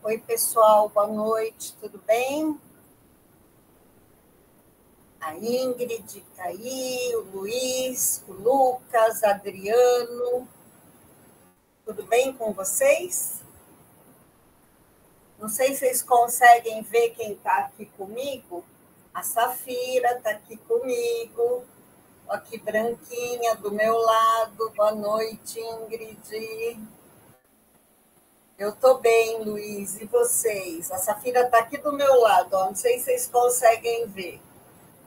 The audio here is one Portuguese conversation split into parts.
Oi, pessoal, boa noite, tudo bem? A Ingrid está aí, o Luiz, o Lucas, Adriano, tudo bem com vocês? Não sei se vocês conseguem ver quem está aqui comigo. A Safira está aqui comigo, aqui branquinha do meu lado. Boa noite, Ingrid. Eu estou bem, Luiz, e vocês? A Safira está aqui do meu lado, ó. Não sei se vocês conseguem ver.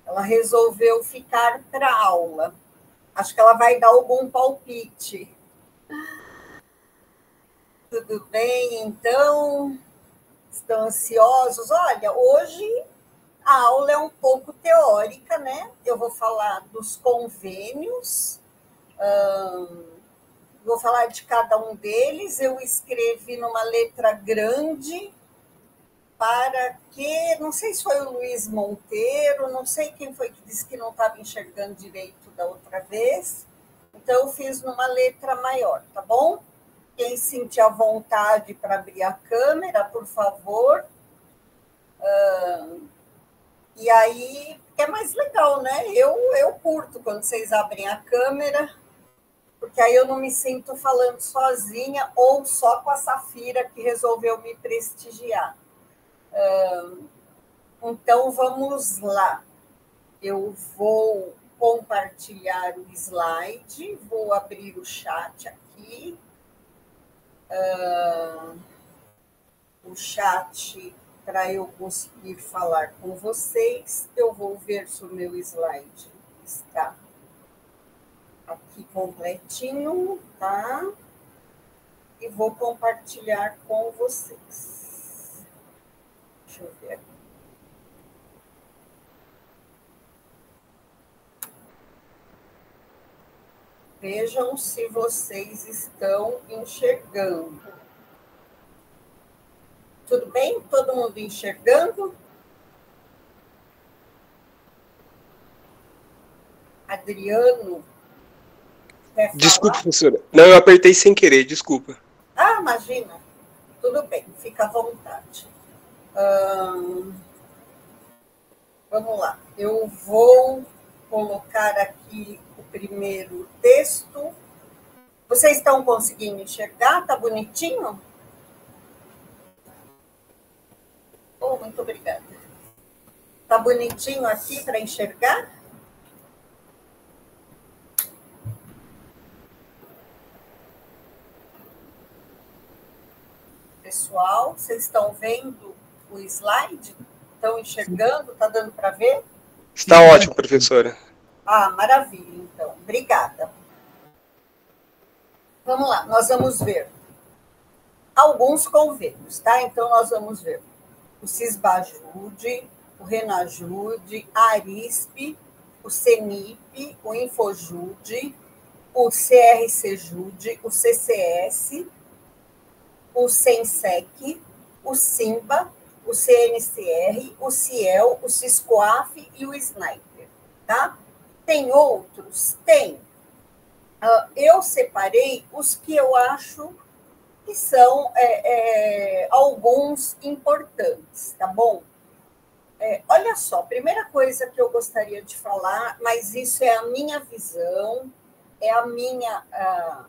Ela resolveu ficar para aula. Acho que ela vai dar algum palpite. Tudo bem, então? Estão ansiosos? Olha, hoje a aula é um pouco teórica, né? Eu vou falar dos convênios, vou falar de cada um deles. Eu escrevi numa letra grande para que, não sei se foi o Luiz Monteiro, não sei quem foi que disse que não estava enxergando direito da outra vez, então eu fiz numa letra maior, tá bom? Quem sentir a vontade para abrir a câmera, por favor. E aí, é mais legal, né? Eu curto quando vocês abrem a câmera, porque aí eu não me sinto falando sozinha ou só com a Safira, que resolveu me prestigiar. Então, vamos lá. Eu vou compartilhar o slide, vou abrir o chat aqui. O chat, para eu conseguir falar com vocês, eu vou ver se o meu slide está aqui completinho, tá? E vou compartilhar com vocês. Deixa eu ver aqui. Vejam se vocês estão enxergando. Tudo bem? Todo mundo enxergando? Adriano, quer falar? Desculpa, professora. Não, eu apertei sem querer, desculpa. Ah, imagina. Tudo bem, fica à vontade. Vamos lá. Eu vou colocar aqui o primeiro texto. Vocês estão conseguindo enxergar? Tá bonitinho? Oh, muito obrigada. Tá bonitinho aqui para enxergar? Pessoal, vocês estão vendo o slide? Estão enxergando? Está dando para ver? Está ótimo, professora. Ah, maravilha, então. Obrigada. Vamos lá, nós vamos ver alguns convênios, tá? Então, nós vamos ver o Cisbajude, o Renajude, a Arispe, o CENIP, o Infojude, o CRCJude, o CCS, o SENSEC, o SIMBA, o CNCR, o CIEL, o SISCOAF e o Sniper, tá? Tem outros? Tem. Eu separei os que eu acho que são alguns importantes, tá bom? Olha só, primeira coisa que eu gostaria de falar, mas isso é a minha visão, é a minha...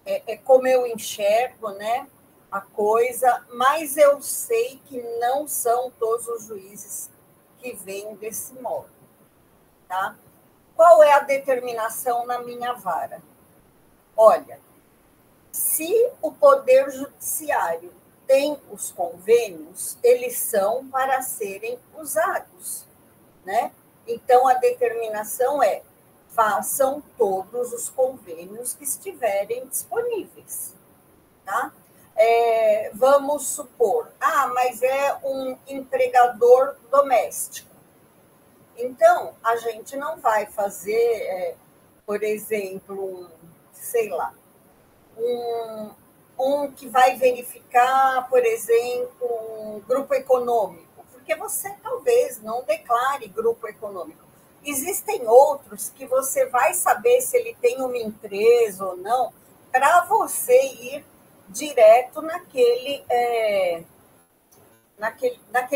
É como eu enxergo, né, a coisa, mas eu sei que não são todos os juízes que veem desse modo, tá? Qual é a determinação na minha vara? Olha, se o Poder Judiciário tem os convênios, eles são para serem usados, né? Então, a determinação é: façam todos os convênios que estiverem disponíveis, tá? Vamos supor, mas é um empregador doméstico. Então, a gente não vai fazer, por exemplo, sei lá, um que vai verificar, por exemplo, um grupo econômico, porque você talvez não declare grupo econômico. Existem outros que você vai saber se ele tem uma empresa ou não, para você ir direto naquele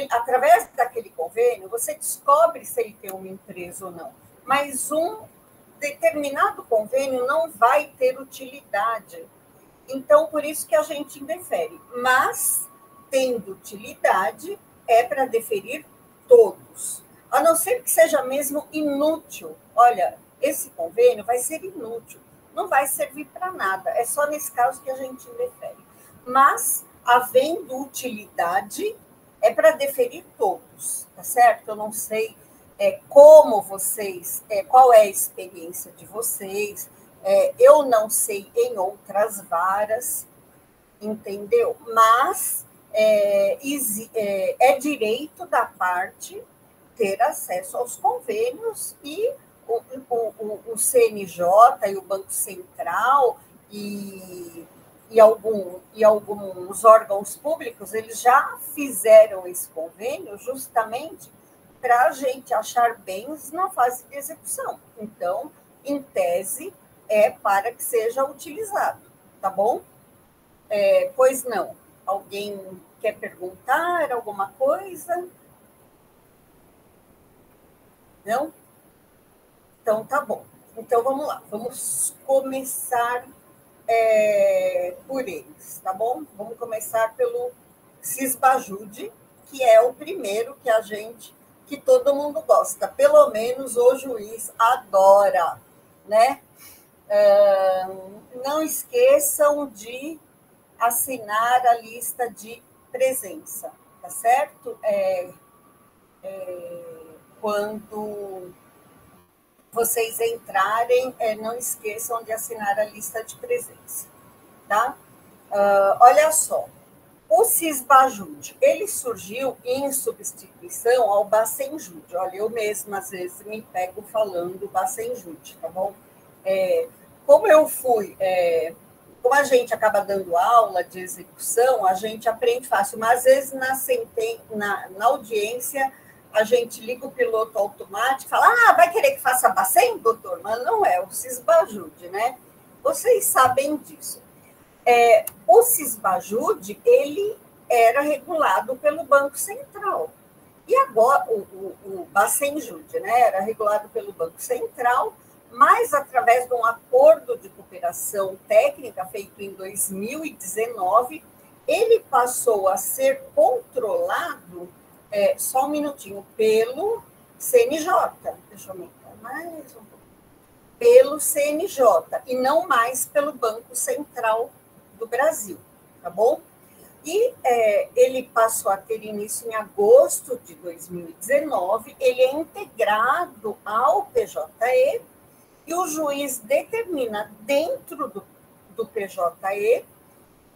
através daquele convênio, você descobre se ele tem uma empresa ou não. Mas um determinado convênio não vai ter utilidade. Então, por isso que a gente indefere. Mas, tendo utilidade, é para deferir todos. A não ser que seja mesmo inútil. Olha, esse convênio vai ser inútil, não vai servir para nada. É só nesse caso que a gente indefere. Mas, havendo utilidade, é para deferir todos, tá certo? Eu não sei como vocês, qual é a experiência de vocês, eu não sei em outras varas, entendeu? Mas é direito da parte ter acesso aos convênios e o CNJ e o Banco Central e alguns órgãos públicos, eles já fizeram esse convênio justamente para a gente achar bens na fase de execução. Então, em tese, é para que seja utilizado, tá bom? Pois não. Alguém quer perguntar alguma coisa? Não? Então, tá bom. Então, vamos lá. Vamos começar por eles, tá bom? Vamos começar pelo Cisbajude, que é o primeiro que todo mundo gosta. Pelo menos o juiz adora, né? Não esqueçam de assinar a lista de presença, tá certo? Quando vocês entrarem, não esqueçam de assinar a lista de presença, tá? Olha só, o Cisbajude, ele surgiu em substituição ao Bacenjude. Olha, eu mesma, às vezes, me pego falando Bacenjude, tá bom? Como como a gente acaba dando aula de execução, a gente aprende fácil, mas às vezes na audiência a gente liga o piloto automático e fala, vai querer que faça Bacen, doutor? Mas não é, o Cisbajude, né? Vocês sabem disso. O Cisbajude, ele era regulado pelo Banco Central. E agora, o Bacenjude, né, era regulado pelo Banco Central, mas através de um acordo de cooperação técnica feito em 2019, ele passou a ser controlado, só um minutinho, pelo CNJ. Deixa eu aumentar mais um pouco. Pelo CNJ, e não mais pelo Banco Central do Brasil, tá bom? E ele passou a ter início em agosto de 2019, ele é integrado ao PJE, e o juiz determina dentro do PJE,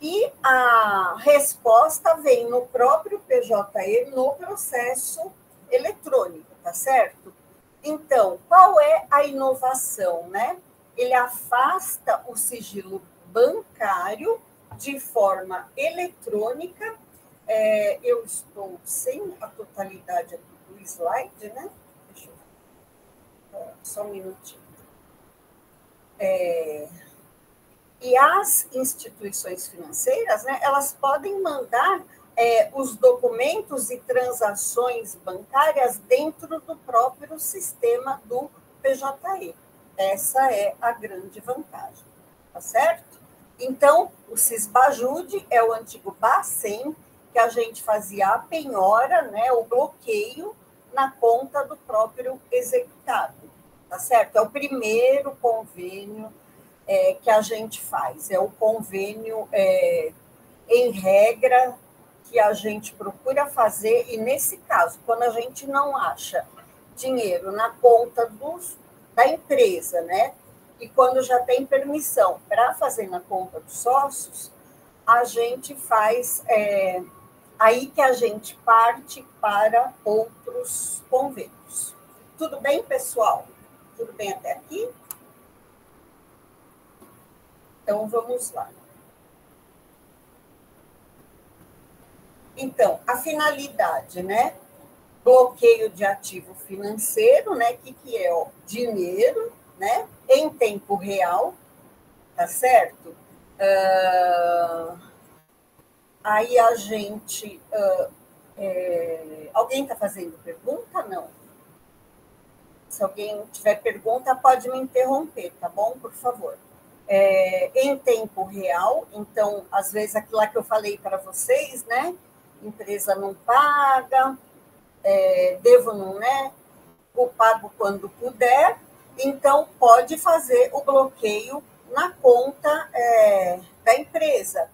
e a resposta vem no próprio PJE, no processo eletrônico, tá certo? Então, qual é a inovação, né? Ele afasta o sigilo bancário de forma eletrônica. Eu estou sem a totalidade aqui do slide, né? Deixa eu só um minutinho. E as instituições financeiras, né, elas podem mandar os documentos e transações bancárias dentro do próprio sistema do PJE. Essa é a grande vantagem, tá certo? Então, o Cisbajude é o antigo Bacen, que a gente fazia a penhora, né, o bloqueio na conta do próprio executado, tá certo? É o primeiro convênio que a gente faz, é o convênio em regra que a gente procura fazer, e nesse caso, quando a gente não acha dinheiro na conta da empresa, né? E quando já tem permissão para fazer na conta dos sócios, a gente faz, aí que a gente parte para outros convênios. Tudo bem, pessoal? Tudo bem até aqui? Então, vamos lá. Então, a finalidade, né? Bloqueio de ativo financeiro, né? Que é o dinheiro, né? Em tempo real, tá certo? Aí a gente Alguém está fazendo pergunta? Não. Se alguém tiver pergunta, pode me interromper, tá bom? Por favor. Em tempo real, então, às vezes, aquilo lá que eu falei para vocês, né? Empresa não paga, devo não, né? O pago quando puder, então pode fazer o bloqueio na conta da empresa,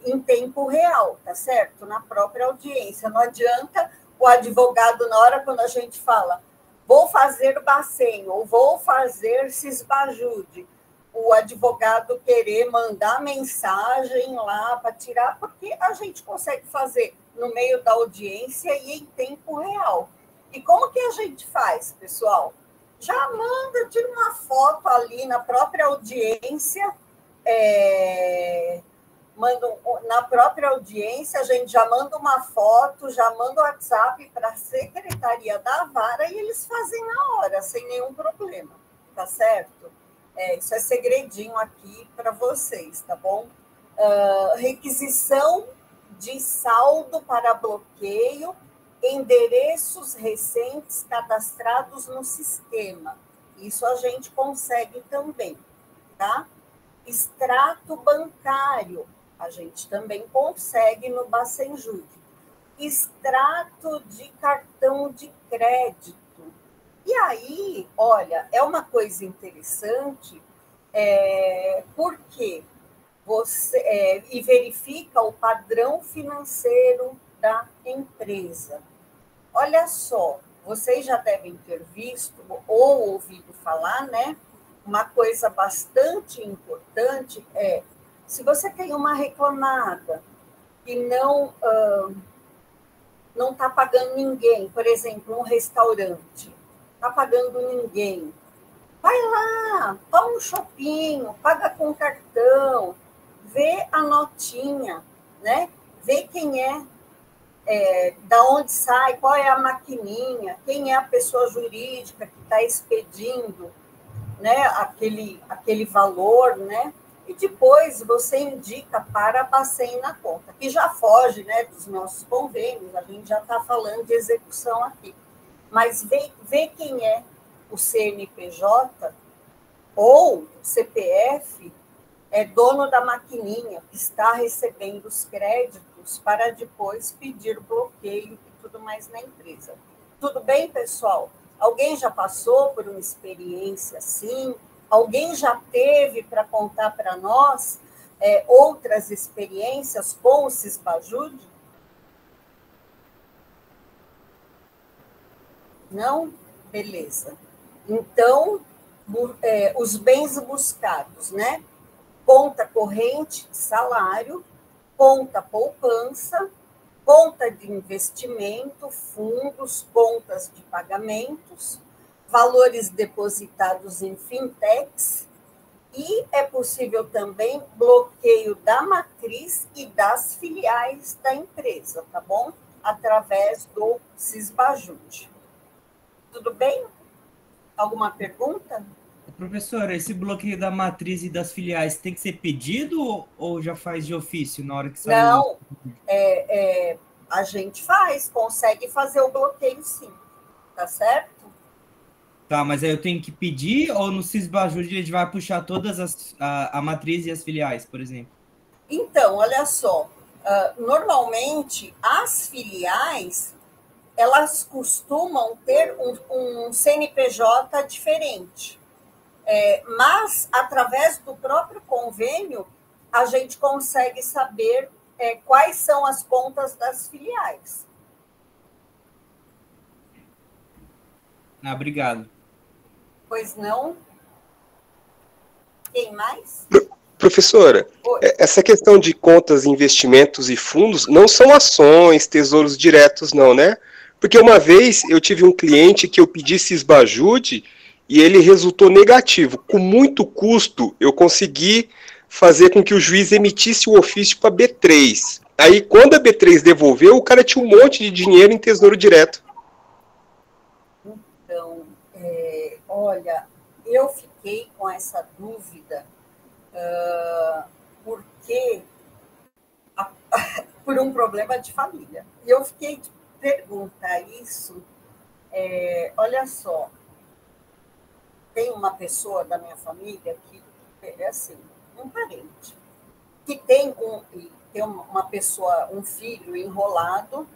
em tempo real, tá certo? Na própria audiência. Não adianta o advogado, na hora quando a gente fala, vou fazer Bacen ou vou fazer Cisbajude, o advogado querer mandar mensagem lá para tirar, porque a gente consegue fazer no meio da audiência e em tempo real. E como que a gente faz, pessoal? Já manda, tira uma foto ali na própria audiência, na própria audiência, a gente já manda uma foto, já manda o WhatsApp para a secretaria da vara e eles fazem na hora, sem nenhum problema, tá certo? Isso é segredinho aqui para vocês, tá bom? Requisição de saldo para bloqueio, endereços recentes cadastrados no sistema. Isso a gente consegue também, tá? Extrato bancário, a gente também consegue no Bacenjude. Extrato de cartão de crédito. E aí, olha, é uma coisa interessante, porque você e verifica o padrão financeiro da empresa. Olha só, vocês já devem ter visto ou ouvido falar, né? Uma coisa bastante importante se você tem uma reclamada e não está pagando ninguém, por exemplo, um restaurante, está pagando ninguém, vai lá, toma um shopping, paga com cartão, vê a notinha, né? Vê quem da onde sai, qual é a maquininha, quem é a pessoa jurídica que está expedindo, né, aquele valor, né? E depois você indica para a Bacen na conta, que já foge, né, dos nossos convênios, a gente já está falando de execução aqui. Mas vê quem é o CNPJ ou o CPF dono da maquininha, que está recebendo os créditos para depois pedir bloqueio e tudo mais na empresa. Tudo bem, pessoal? Alguém já passou por uma experiência assim? Alguém já teve para contar para nós outras experiências com o Cisbajude? Não? Beleza. Então, os bens buscados, né? Conta corrente, salário, conta poupança, conta de investimento, fundos, contas de pagamentos, valores depositados em fintechs, e é possível também bloqueio da matriz e das filiais da empresa, tá bom? Através do Cisbajude. Tudo bem? Alguma pergunta? Professora, esse bloqueio da matriz e das filiais tem que ser pedido ou já faz de ofício na hora que sai? Não, a gente consegue fazer o bloqueio sim, tá certo? Tá, mas aí eu tenho que pedir ou no Cisbajude a gente vai puxar todas a matriz e as filiais, por exemplo? Então, olha só, normalmente as filiais, elas costumam ter um CNPJ diferente, mas através do próprio convênio a gente consegue saber quais são as contas das filiais. Obrigado. Pois não? Quem mais? Professora, essa questão de contas, investimentos e fundos não são ações, tesouros diretos, não, né? Porque uma vez eu tive um cliente que eu pedi Cisbajude e ele resultou negativo. Com muito custo, eu consegui fazer com que o juiz emitisse o ofício para a B3. Aí, quando a B3 devolveu, o cara tinha um monte de dinheiro em tesouro direto. Então, olha, eu fiquei com essa dúvida porque por um problema de família. E eu fiquei de perguntar isso. Olha só, tem uma pessoa da minha família que é assim, um parente, que tem uma pessoa, um filho enrolado,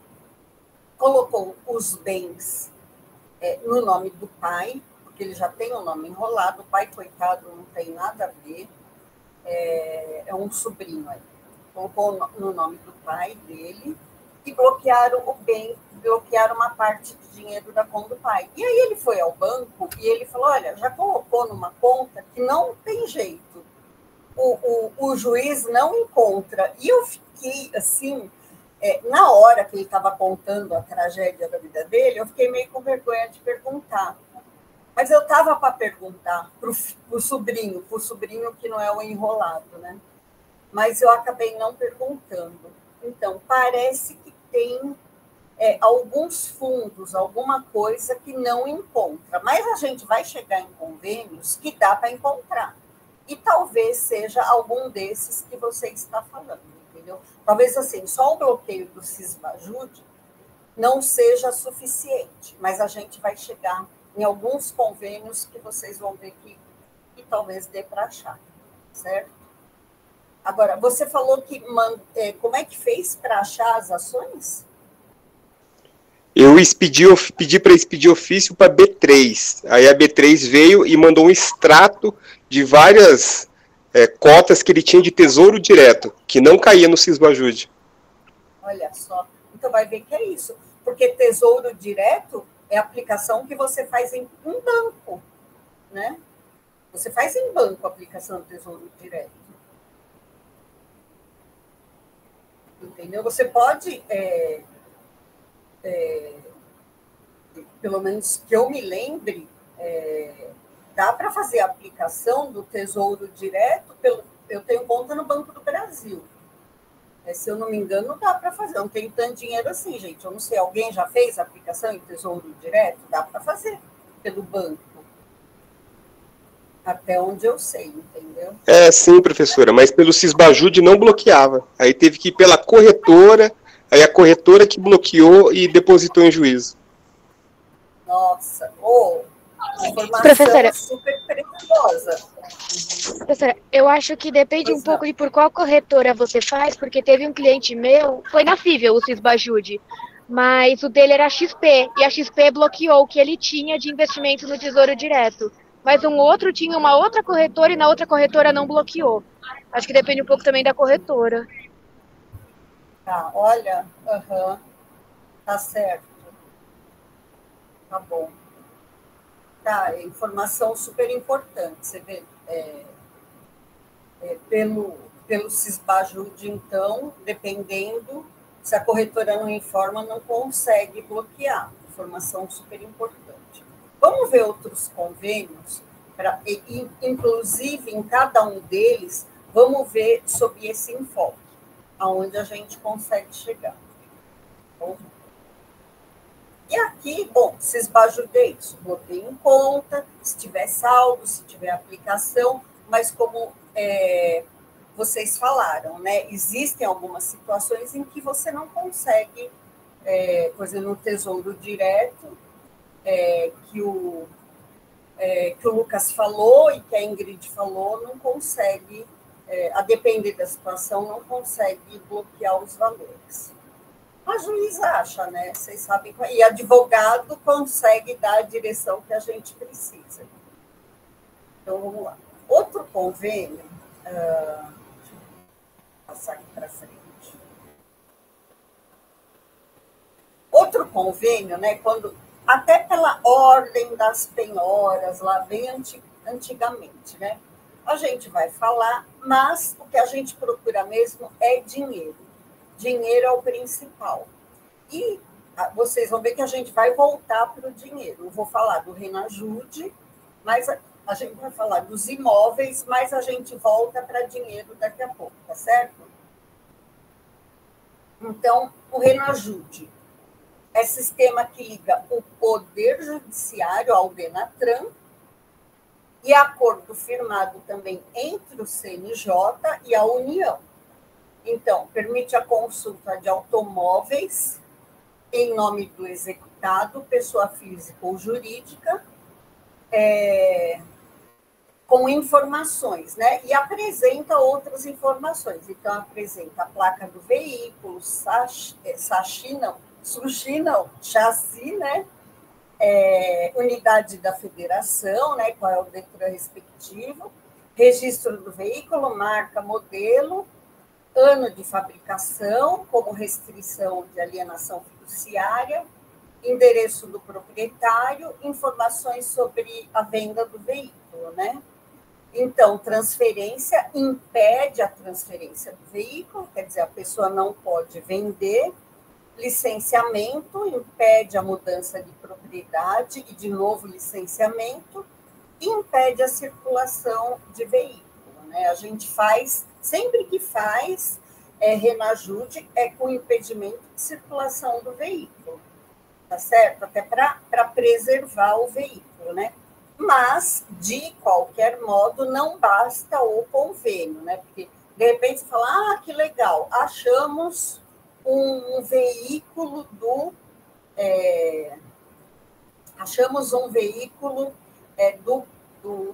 colocou os bens no nome do pai, porque ele já tem o nome enrolado, o pai, coitado, não tem nada a ver, é um sobrinho aí, colocou no nome do pai dele, e bloquearam o bem, bloquearam uma parte do dinheiro da conta do pai. E aí ele foi ao banco e ele falou, olha, já colocou numa conta que não tem jeito, o juiz não encontra. E eu fiquei, assim, na hora que ele estava contando a tragédia da vida dele, eu fiquei meio com vergonha de perguntar. Mas eu estava para perguntar para o sobrinho que não é o enrolado, né? Mas eu acabei não perguntando. Então, parece que tem alguns fundos, alguma coisa que não encontra. Mas a gente vai chegar em convênios que dá para encontrar. E talvez seja algum desses que você está falando, entendeu? Talvez, assim, só o bloqueio do Sisbajude não seja suficiente, mas a gente vai chegar em alguns convênios que vocês vão ver que talvez dê para achar, certo? Agora, você falou que como é que fez para achar as ações? Eu pedi para expedir ofício para B3. Aí a B3 veio e mandou um extrato de várias cotas que ele tinha de tesouro direto, que não caía no Sisbajude. Olha só. Então vai ver que é isso. Porque tesouro direto é a aplicação que você faz em um banco, né? Você faz em banco a aplicação do tesouro direto. Entendeu? Você pode, pelo menos que eu me lembre, dá para fazer a aplicação do Tesouro Direto, eu tenho conta no Banco do Brasil. Se eu não me engano, dá para fazer. Eu não tenho tanto dinheiro assim, gente. Eu não sei, alguém já fez a aplicação em Tesouro Direto? Dá para fazer pelo banco. Até onde eu sei, entendeu? Sim, professora, mas pelo Sisbajude não bloqueava. Aí teve que ir pela corretora, aí a corretora que bloqueou e depositou em juízo. Nossa, informação professora, super preciosa. Professora, eu acho que depende um pouco de por qual corretora você faz, porque teve um cliente meu, foi na Fível, o Sisbajude, mas o dele era XP, e a XP bloqueou o que ele tinha de investimento no Tesouro Direto. Mas um outro tinha uma outra corretora e na outra corretora não bloqueou. Acho que depende um pouco também da corretora. Tá, olha, tá certo. Tá bom. Tá, informação super importante. Você vê, pelo Sisbajude, então, dependendo, se a corretora não informa, não consegue bloquear. Informação super importante. Vamos ver outros convênios, inclusive em cada um deles, vamos ver sobre esse enfoque, aonde a gente consegue chegar. Bom, e aqui, Sisbajude, isso, botei em conta, se tiver saldo, se tiver aplicação, mas como vocês falaram, né, existem algumas situações em que você não consegue, por exemplo, no Tesouro Direto, que o Lucas falou e que a Ingrid falou, não consegue, a depender da situação, não consegue bloquear os valores. A juíza acha, né? Vocês sabem, e advogado consegue dar a direção que a gente precisa. Então, vamos lá. Outro convênio, deixa eu passar aqui para frente. Outro convênio, né? Quando, até pela ordem das penhoras, lá bem antigamente, né? A gente vai falar, mas o que a gente procura mesmo é dinheiro. Dinheiro é o principal. E vocês vão ver que a gente vai voltar para o dinheiro. Eu vou falar do Renajude, mas a gente vai falar dos imóveis, mas a gente volta para dinheiro daqui a pouco, tá certo? Então, o Renajude é sistema que liga o Poder Judiciário ao Denatran e acordo firmado também entre o CNJ e a União. Então, permite a consulta de automóveis em nome do executado, pessoa física ou jurídica, com informações, né? E apresenta outras informações. Então, apresenta a placa do veículo, chassi, né? Unidade da federação, né? Qual é o DETRAN respectivo, registro do veículo, marca, modelo, ano de fabricação, como restrição de alienação fiduciária, endereço do proprietário, informações sobre a venda do veículo, né? Então, transferência impede a transferência do veículo, quer dizer, a pessoa não pode vender. Licenciamento impede a mudança de propriedade e, de novo, licenciamento, e impede a circulação de veículo, né? A gente faz, sempre que faz Renajude, com impedimento de circulação do veículo, tá certo? Até para preservar o veículo, né? Mas, de qualquer modo, não basta o convênio, né? Porque, de repente, você fala, que legal, achamos um veículo do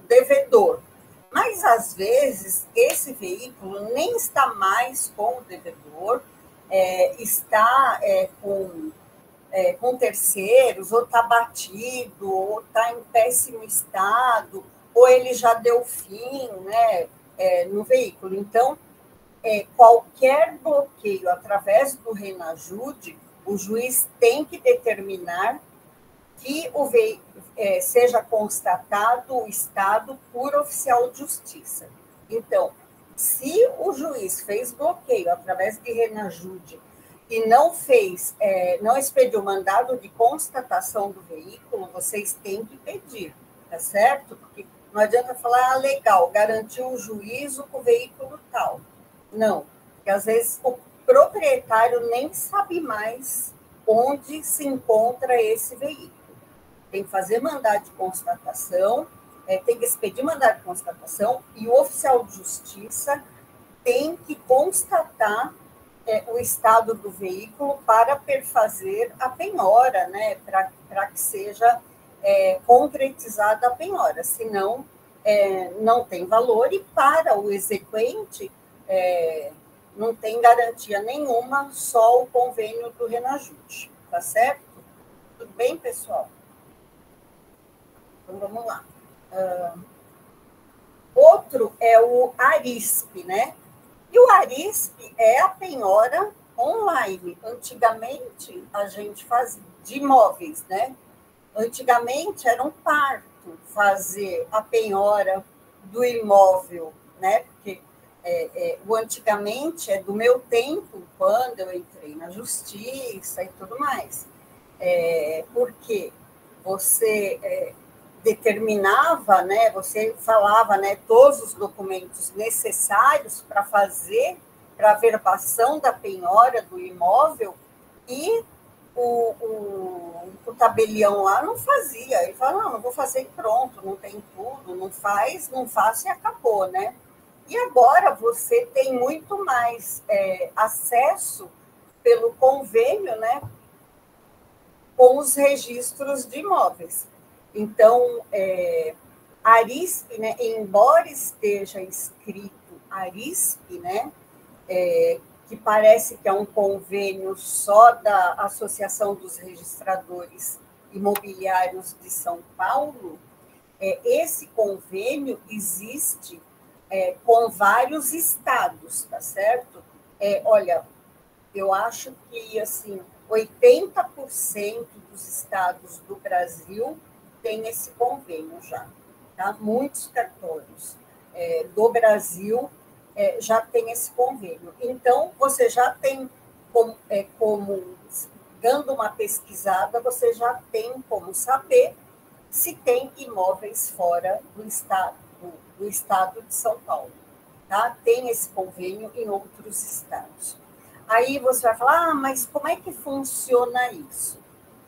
devedor. Mas, às vezes, esse veículo nem está mais com o devedor, está com terceiros, ou está batido, ou está em péssimo estado, ou ele já deu fim, né, no veículo. Então, qualquer bloqueio através do Renajude, o juiz tem que determinar que seja constatado o estado por oficial de justiça. Então, se o juiz fez bloqueio através de Renajude e não expediu mandado de constatação do veículo, vocês têm que pedir, tá certo? Porque não adianta falar, legal, garantiu o juízo com o veículo tal. Não, porque às vezes o proprietário nem sabe mais onde se encontra esse veículo. Tem que fazer mandado de constatação, tem que expedir mandado de constatação, e o oficial de justiça tem que constatar o estado do veículo para perfazer a penhora, né, para que seja concretizada a penhora, senão não tem valor, e para o exequente não tem garantia nenhuma, só o convênio do Renajude, tá certo? Tudo bem, pessoal? Então, vamos lá. Outro é o ARISP, né? E o ARISP é a penhora online. Antigamente, a gente fazia de imóveis, né? Antigamente, era um parto fazer a penhora do imóvel, né? Porque o antigamente é do meu tempo, quando eu entrei na justiça e tudo mais. Porque você determinava, né, você falava, né, todos os documentos necessários para fazer, para a verbação da penhora do imóvel, e o tabelião lá não fazia. Ele falava, não vou fazer e pronto, não tem tudo, não faço e acabou, né? E agora você tem muito mais acesso pelo convênio, né, com os registros de imóveis. Então, ARISP, né, embora esteja escrito ARISP, né, que parece que é um convênio só da Associação dos Registradores Imobiliários de São Paulo, esse convênio existe com vários estados, tá certo? Olha, eu acho que, assim, 80% dos estados do Brasil tem esse convênio já, tá? Muitos cartórios do Brasil já tem esse convênio. Então, você já tem como, dando uma pesquisada, você já tem como saber se tem imóveis fora do estado de São Paulo, tá? Tem esse convênio em outros estados. Aí você vai falar, mas como é que funciona isso?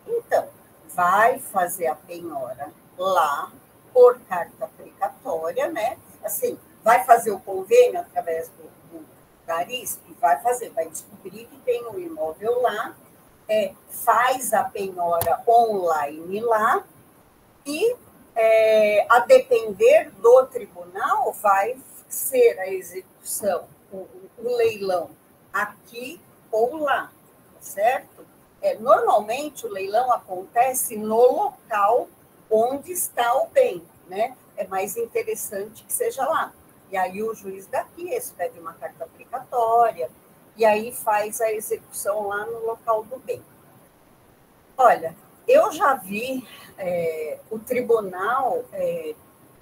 Então, vai fazer a penhora lá por carta precatória, né? Assim, vai fazer o convênio através da Arisp, vai fazer, vai descobrir que tem um imóvel lá, faz a penhora online lá e, a depender do tribunal, vai ser a execução, o leilão aqui ou lá, certo? Normalmente, o leilão acontece no local onde está o bem, né? É mais interessante que seja lá. E aí o juiz daqui expede uma carta aplicatória e aí faz a execução lá no local do bem. Olha, eu já vi o tribunal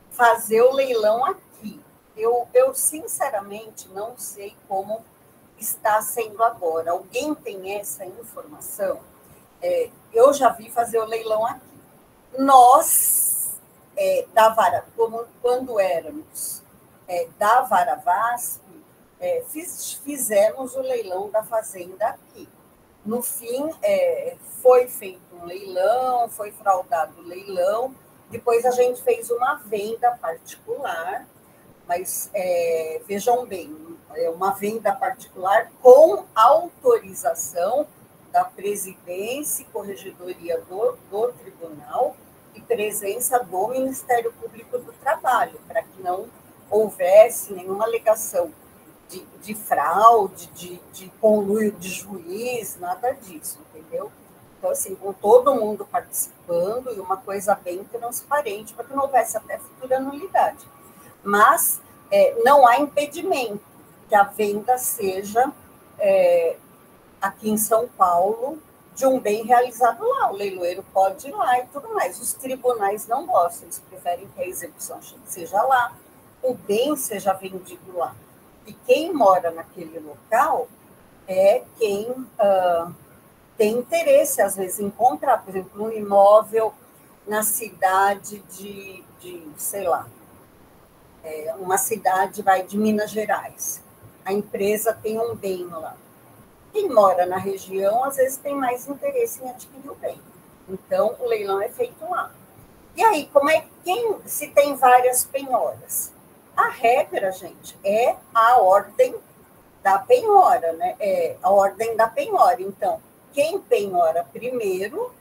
fazer o leilão aqui. Eu sinceramente não sei como está sendo agora. Alguém tem essa informação? Eu já vi fazer o leilão aqui. Nós, da Vara, quando éramos da Vara VASP, fizemos o leilão da fazenda aqui. No fim, foi feito um leilão, foi fraudado o leilão, depois a gente fez uma venda particular, mas vejam bem, uma venda particular com autorização da presidência e corregedoria do tribunal e presença do Ministério Público do Trabalho, para que não houvesse nenhuma alegação de fraude, de conluio de juiz, nada disso, entendeu? Então, assim, com todo mundo participando e uma coisa bem transparente, para que não houvesse até futura nulidade. Mas não há impedimento que a venda seja aqui em São Paulo de um bem realizado lá. O leiloeiro pode ir lá e tudo mais. Os tribunais não gostam, eles preferem que a execução seja lá, o bem seja vendido lá. E quem mora naquele local é quem tem interesse, às vezes, em comprar, por exemplo, um imóvel na cidade de sei lá, uma cidade de Minas Gerais. A empresa tem um bem lá. Quem mora na região, às vezes, tem mais interesse em adquirir o bem. Então, o leilão é feito lá. E aí, se tem várias penhoras? A regra, gente, é a ordem da penhora, né? É a ordem da penhora. Então, quem penhora primeiro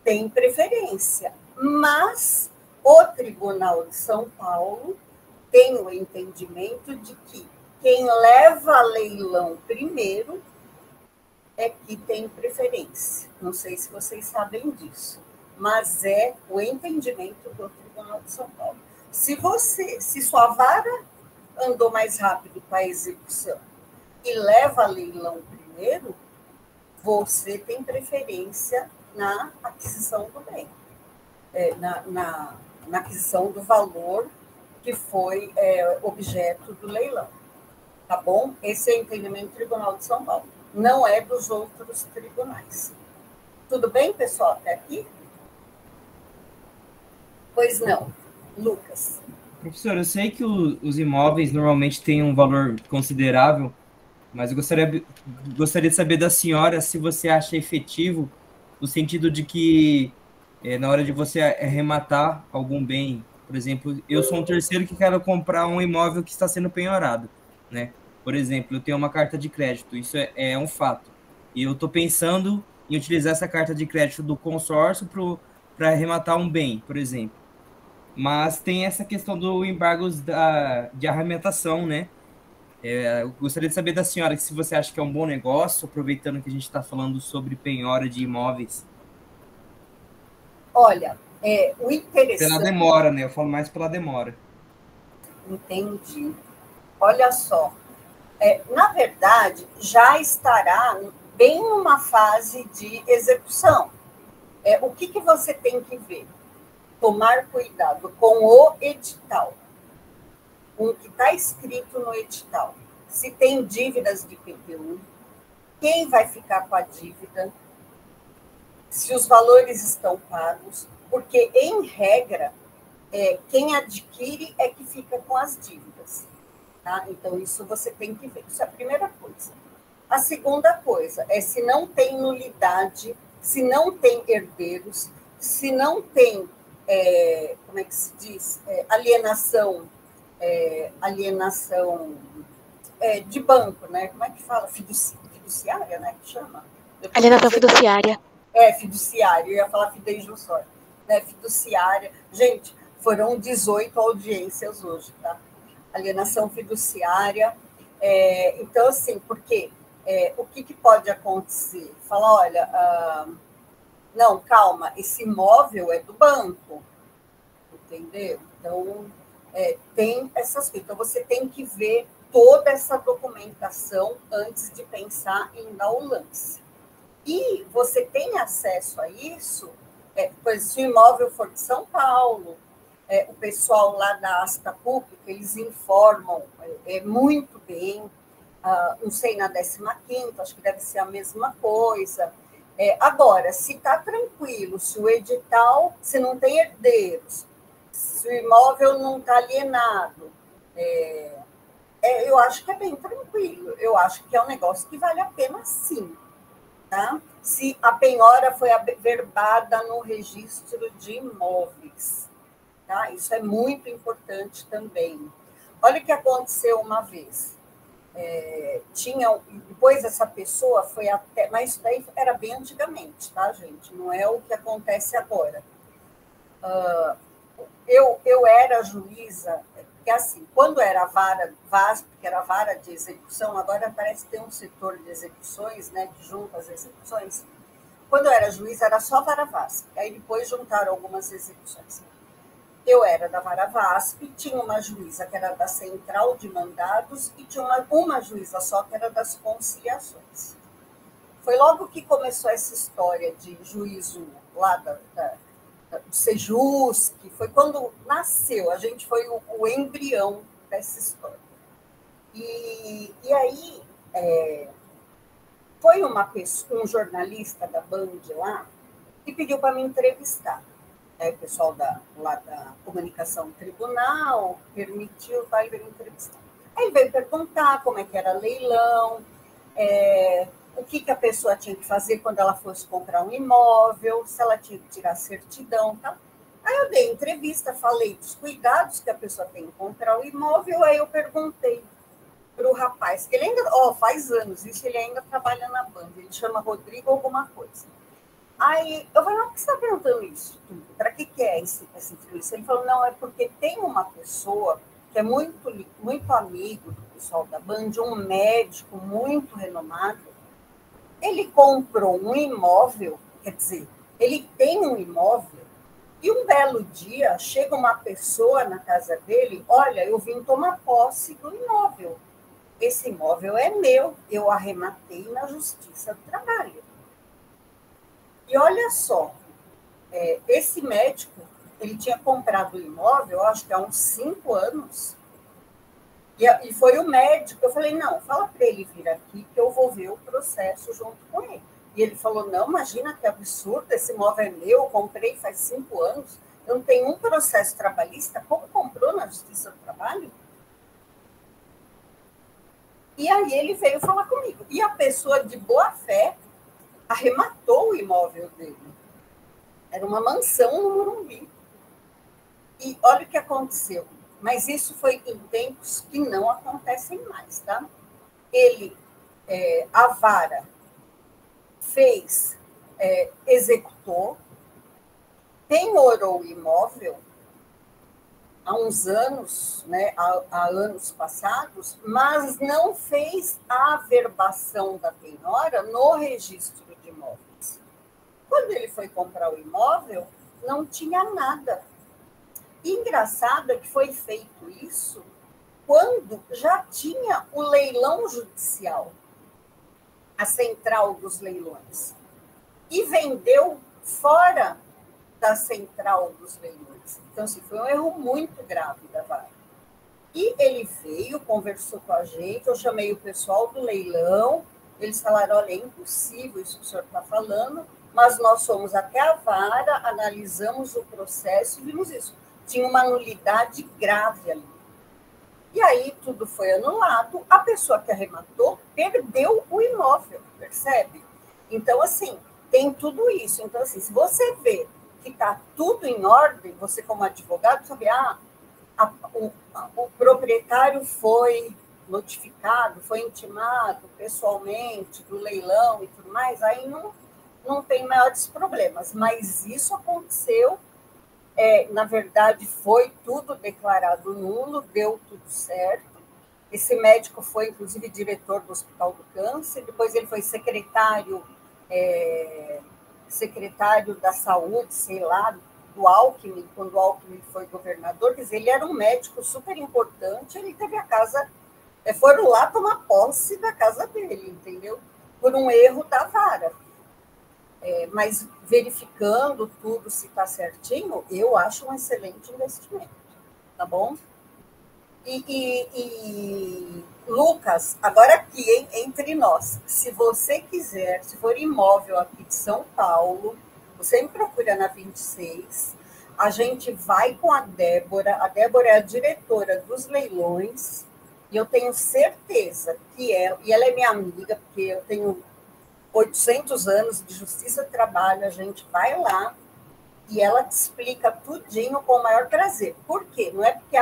tem preferência. Mas o Tribunal de São Paulo tem o entendimento de que quem leva a leilão primeiro é que tem preferência. Não sei se vocês sabem disso, mas é o entendimento do Tribunal de São Paulo. Se sua vara andou mais rápido com a execução e leva a leilão primeiro, você tem preferência na aquisição do bem, na aquisição do valor que foi objeto do leilão. Tá bom? Esse é o entendimento do Tribunal de São Paulo. Não é dos outros tribunais. Tudo bem, pessoal, até aqui? Pois não. Lucas. Professor, eu sei que os imóveis normalmente têm um valor considerável, mas eu gostaria de saber da senhora se você acha efetivo, no sentido de que, na hora de você arrematar algum bem, por exemplo, eu sou um terceiro que quero comprar um imóvel que está sendo penhorado, né? Por exemplo, eu tenho uma carta de crédito, isso é um fato. E eu estou pensando em utilizar essa carta de crédito do consórcio para arrematar um bem, por exemplo. Mas tem essa questão do embargo de arrematação, né? Eu gostaria de saber da senhora se você acha que é um bom negócio, aproveitando que a gente está falando sobre penhora de imóveis. Olha, o interessante... Pela demora, né? Eu falo mais pela demora. Entendi. Olha só, na verdade, já estará bem numa fase de execução. O que você tem que ver? Tomar cuidado com o edital, com o que está escrito no edital. Se tem dívidas de IPTU, quem vai ficar com a dívida, se os valores estão pagos, porque, em regra, quem adquire é que fica com as dívidas. Tá? Então, isso você tem que ver. Isso é a primeira coisa. A segunda coisa é se não tem nulidade, se não tem herdeiros, se não tem... como é que se diz? Alienação de banco, né? Como é que fala? Fiduciária, né? Que chama? Alienação fiduciária. Fiduciária, eu ia falar fidejussória. Né? Fiduciária. Gente, foram 18 audiências hoje, tá? Alienação fiduciária. Então, assim, porque o que pode acontecer? Fala, olha, não, calma, esse imóvel é do banco, entendeu? Então, tem essas coisas. Então, você tem que ver toda essa documentação antes de pensar em dar o lance. E você tem acesso a isso, pois se o imóvel for de São Paulo, o pessoal lá da Asta Pública, eles informam muito bem, não sei, na 15ª, acho que deve ser a mesma coisa. Agora, se está tranquilo, se o edital, se não tem herdeiros, se o imóvel não está alienado, eu acho que é bem tranquilo. Eu acho que é um negócio que vale a pena, sim. Tá? Se a penhora foi averbada no registro de imóveis. Tá? Isso é muito importante também. Olha o que aconteceu uma vez. Depois essa pessoa foi até... Mas isso daí era bem antigamente, tá, gente? Não é o que acontece agora. Eu era juíza, porque assim, quando era a vara VASP, que era a vara de execução, agora parece ter um setor de execuções, né, que junta as execuções. Quando eu era juíza, era só vara VASP, aí depois juntaram algumas execuções. Eu era da vara VASP, tinha uma juíza que era da central de mandados e tinha uma juíza só que era das conciliações. Foi logo que começou essa história de juízo lá do Sejus, que foi quando nasceu, a gente foi o embrião dessa história. E aí foi um jornalista da Band lá que pediu para me entrevistar. O pessoal lá da comunicação tribunal permitiu, ele veio entrevistar. Aí ele veio perguntar como é que era leilão, o que a pessoa tinha que fazer quando ela fosse comprar um imóvel, se ela tinha que tirar certidão, tá? Aí eu dei entrevista, falei dos cuidados que a pessoa tem em comprar o imóvel, aí eu perguntei para o rapaz, que ele ainda, faz anos, isso ele ainda trabalha na Band, ele chama Rodrigo alguma coisa. Aí eu falei, por que você está perguntando isso tudo? Para que é essa entrevista? Ele falou, não, é porque tem uma pessoa que é muito, muito amigo do pessoal da Band, um médico muito renomado. Ele comprou um imóvel, quer dizer, ele tem um imóvel, e um belo dia chega uma pessoa na casa dele, olha, eu vim tomar posse do imóvel. Esse imóvel é meu, eu arrematei na Justiça do Trabalho. E olha só, esse médico, ele tinha comprado o imóvel, acho que há uns 5 anos, e foi o médico. Eu falei, não, fala para ele vir aqui que eu vou ver o processo junto com ele. E ele falou, não, imagina que absurdo, esse imóvel é meu, eu comprei faz 5 anos, eu não tenho um processo trabalhista, como comprou na Justiça do Trabalho? E aí ele veio falar comigo. E a pessoa de boa fé arrematou o imóvel dele. Era uma mansão no Morumbi. E olha o que aconteceu. Mas isso foi em tempos que não acontecem mais, tá? A vara fez, executou, penhorou o imóvel há uns anos, né, há anos passados, mas não fez a averbação da penhora no registro de imóveis. Quando ele foi comprar o imóvel, não tinha nada. E engraçado é que foi feito isso quando já tinha o leilão judicial, a central dos leilões, e vendeu fora da central dos leilões. Então, assim, foi um erro muito grave da vara. E ele veio, conversou com a gente, eu chamei o pessoal do leilão, eles falaram, olha, é impossível isso que o senhor está falando, mas nós fomos até a vara, analisamos o processo e vimos isso. Tinha uma nulidade grave ali. E aí tudo foi anulado, a pessoa que arrematou perdeu o imóvel, percebe? Então, assim, tem tudo isso. Então, assim, se você vê que está tudo em ordem, você como advogado sabe, o proprietário foi notificado, foi intimado pessoalmente do leilão e tudo mais, aí não tem maiores problemas. Mas isso aconteceu, na verdade, foi tudo declarado nulo, deu tudo certo. Esse médico foi, inclusive, diretor do Hospital do Câncer, depois ele foi secretário da Saúde, sei lá, do Alckmin, quando o Alckmin foi governador. Quer dizer, ele era um médico super importante, ele teve a casa... foram lá tomar posse da casa dele, entendeu? Por um erro da vara. Mas verificando tudo se está certinho, eu acho um excelente investimento, tá bom? E Lucas, agora aqui, hein, entre nós, se você quiser, se for imóvel aqui de São Paulo, você me procura na 26, a gente vai com a Débora é a diretora dos leilões, e eu tenho certeza que e ela é minha amiga, porque eu tenho 800 anos de justiça do trabalho, a gente vai lá e ela te explica tudinho com o maior prazer. Por quê? Não é porque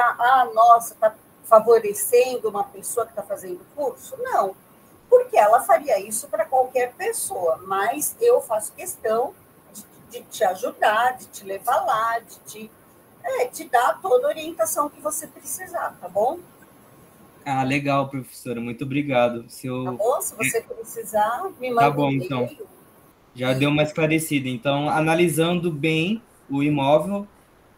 nossa, está favorecendo uma pessoa que está fazendo curso? Não, porque ela faria isso para qualquer pessoa, mas eu faço questão de te ajudar, de te levar lá, de te dar toda a orientação que você precisar, tá bom? Ah, legal, professora, muito obrigado. Tá bom? Se você precisar, me manda tá bom, então. Já deu uma esclarecida. Então, analisando bem o imóvel,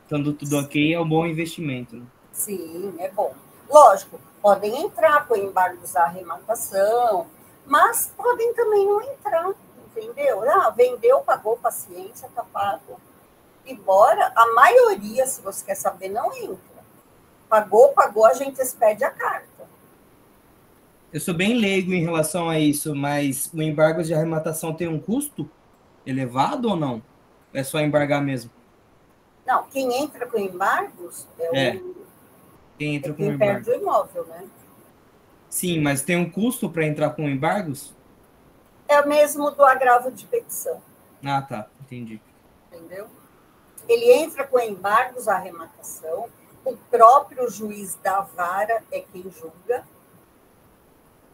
estando tudo ok, é um bom investimento. Né? Sim, é bom. Lógico, podem entrar com embargos à arrematação, mas podem também não entrar, entendeu? Vendeu, pagou, paciência, tá pago. Embora a maioria, se você quer saber, não entra. Pagou, a gente expede a carta. Eu sou bem leigo em relação a isso, mas o embargo de arrematação tem um custo elevado ou não? É só embargar mesmo? Não, quem entra com embargos quem entra com quem embargo. perde o imóvel, né? Sim, mas tem um custo para entrar com embargos? É o mesmo do agravo de petição. Ah, tá, entendi. Entendeu? Ele entra com embargos à arrematação, o próprio juiz da vara é quem julga,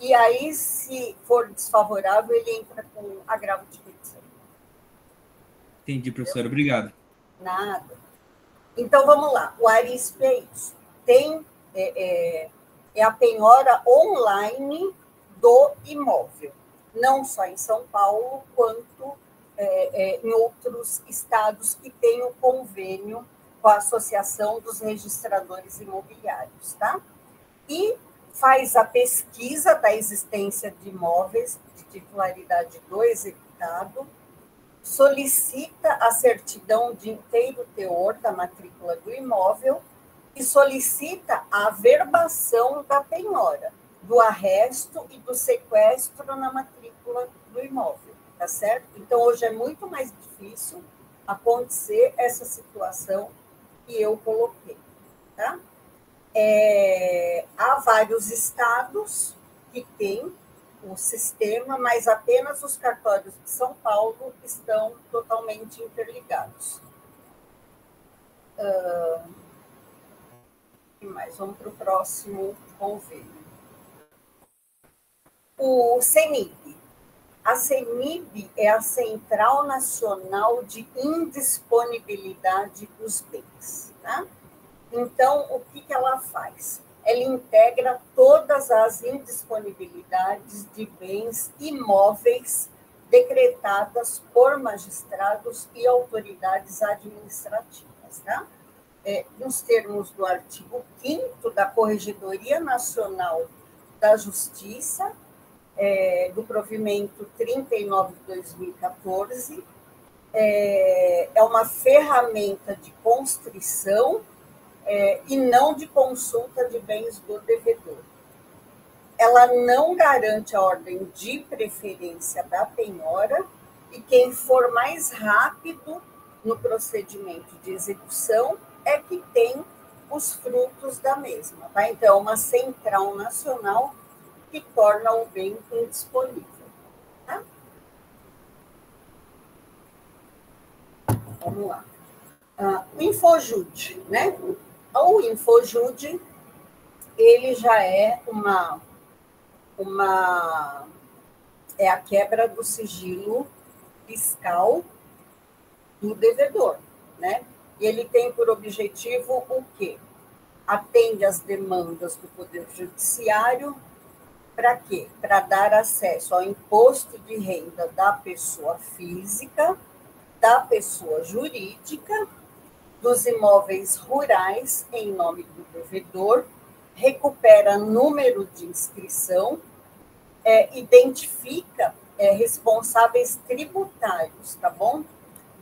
e aí, se for desfavorável, ele entra com agravo de petição. Entendi, professor. Obrigado. Nada. Então, vamos lá. O Arispe é isso. Tem a penhora online do imóvel, não só em São Paulo, quanto em outros estados que têm o convênio com a Associação dos Registradores Imobiliários, tá? E faz a pesquisa da existência de imóveis de titularidade do executado, solicita a certidão de inteiro teor da matrícula do imóvel e solicita a averbação da penhora, do arresto e do sequestro na matrícula do imóvel, tá certo? Então, hoje é muito mais difícil acontecer essa situação que eu coloquei, tá? Há vários estados que têm o sistema, mas apenas os cartórios de São Paulo estão totalmente interligados. Mais, vamos para o próximo convênio. O CENIB. A CENIB é a Central Nacional de Indisponibilidade dos Bens, tá? Então, o que ela faz? Ela integra todas as indisponibilidades de bens imóveis decretadas por magistrados e autoridades administrativas, tá? Nos termos do artigo 5º da Corregedoria Nacional da Justiça, do provimento 39 de 2014, é uma ferramenta de constrição e não de consulta de bens do devedor. Ela não garante a ordem de preferência da penhora e quem for mais rápido no procedimento de execução é que tem os frutos da mesma. Tá? Então, é uma central nacional que torna o bem indisponível. Tá? Vamos lá. O Infojude, né? O Infojude, ele já é é a quebra do sigilo fiscal do devedor, né? E ele tem por objetivo o quê? Atende às demandas do Poder Judiciário, para quê? Para dar acesso ao imposto de renda da pessoa física, da pessoa jurídica, dos imóveis rurais em nome do devedor, recupera número de inscrição, identifica responsáveis tributários, tá bom?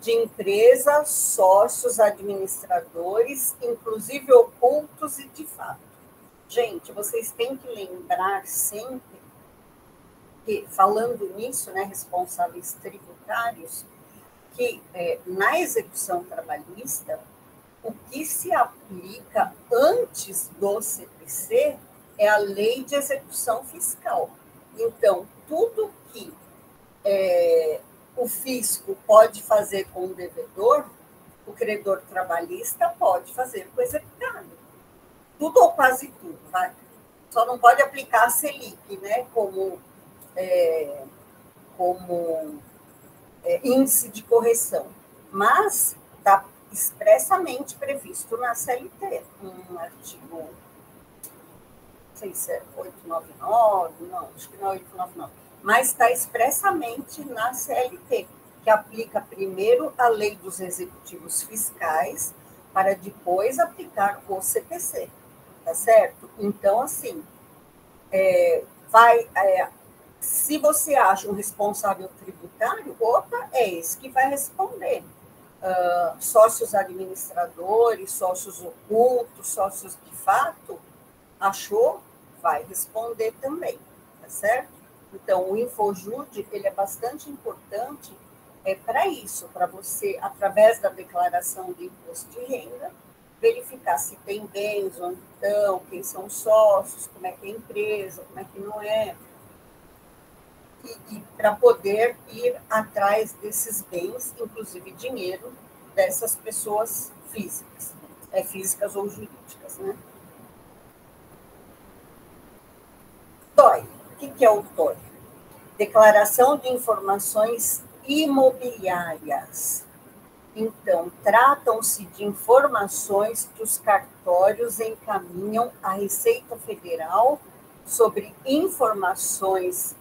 De empresas, sócios, administradores, inclusive ocultos e de fato. Gente, vocês têm que lembrar sempre que, falando nisso, né, responsáveis tributários, que na execução trabalhista, o que se aplica antes do CPC é a lei de execução fiscal. Então, tudo que o fisco pode fazer com o devedor, o credor trabalhista pode fazer com o executado. Tudo ou quase tudo, vai. Só não pode aplicar a Selic, né, como índice de correção, mas está expressamente previsto na CLT, um artigo, não sei se é 899, não, acho que não é 899, mas está expressamente na CLT, que aplica primeiro a lei dos executivos fiscais, para depois aplicar o CPC, tá certo? Então, assim, se você acha um responsável tributário, opa, é esse que vai responder. Sócios administradores, sócios ocultos, sócios de fato, achou, vai responder também, tá certo? Então, o Infojude, ele é bastante importante para isso, para você, através da declaração de imposto de renda, verificar se tem bens, onde estão, quem são os sócios, como é que é a empresa, como é que não é, e para poder ir atrás desses bens, inclusive dinheiro, dessas pessoas físicas, físicas ou jurídicas, né? TOI. O que é o TOI? Declaração de Informações Imobiliárias. Então, tratam-se de informações que os cartórios encaminham à Receita Federal sobre informações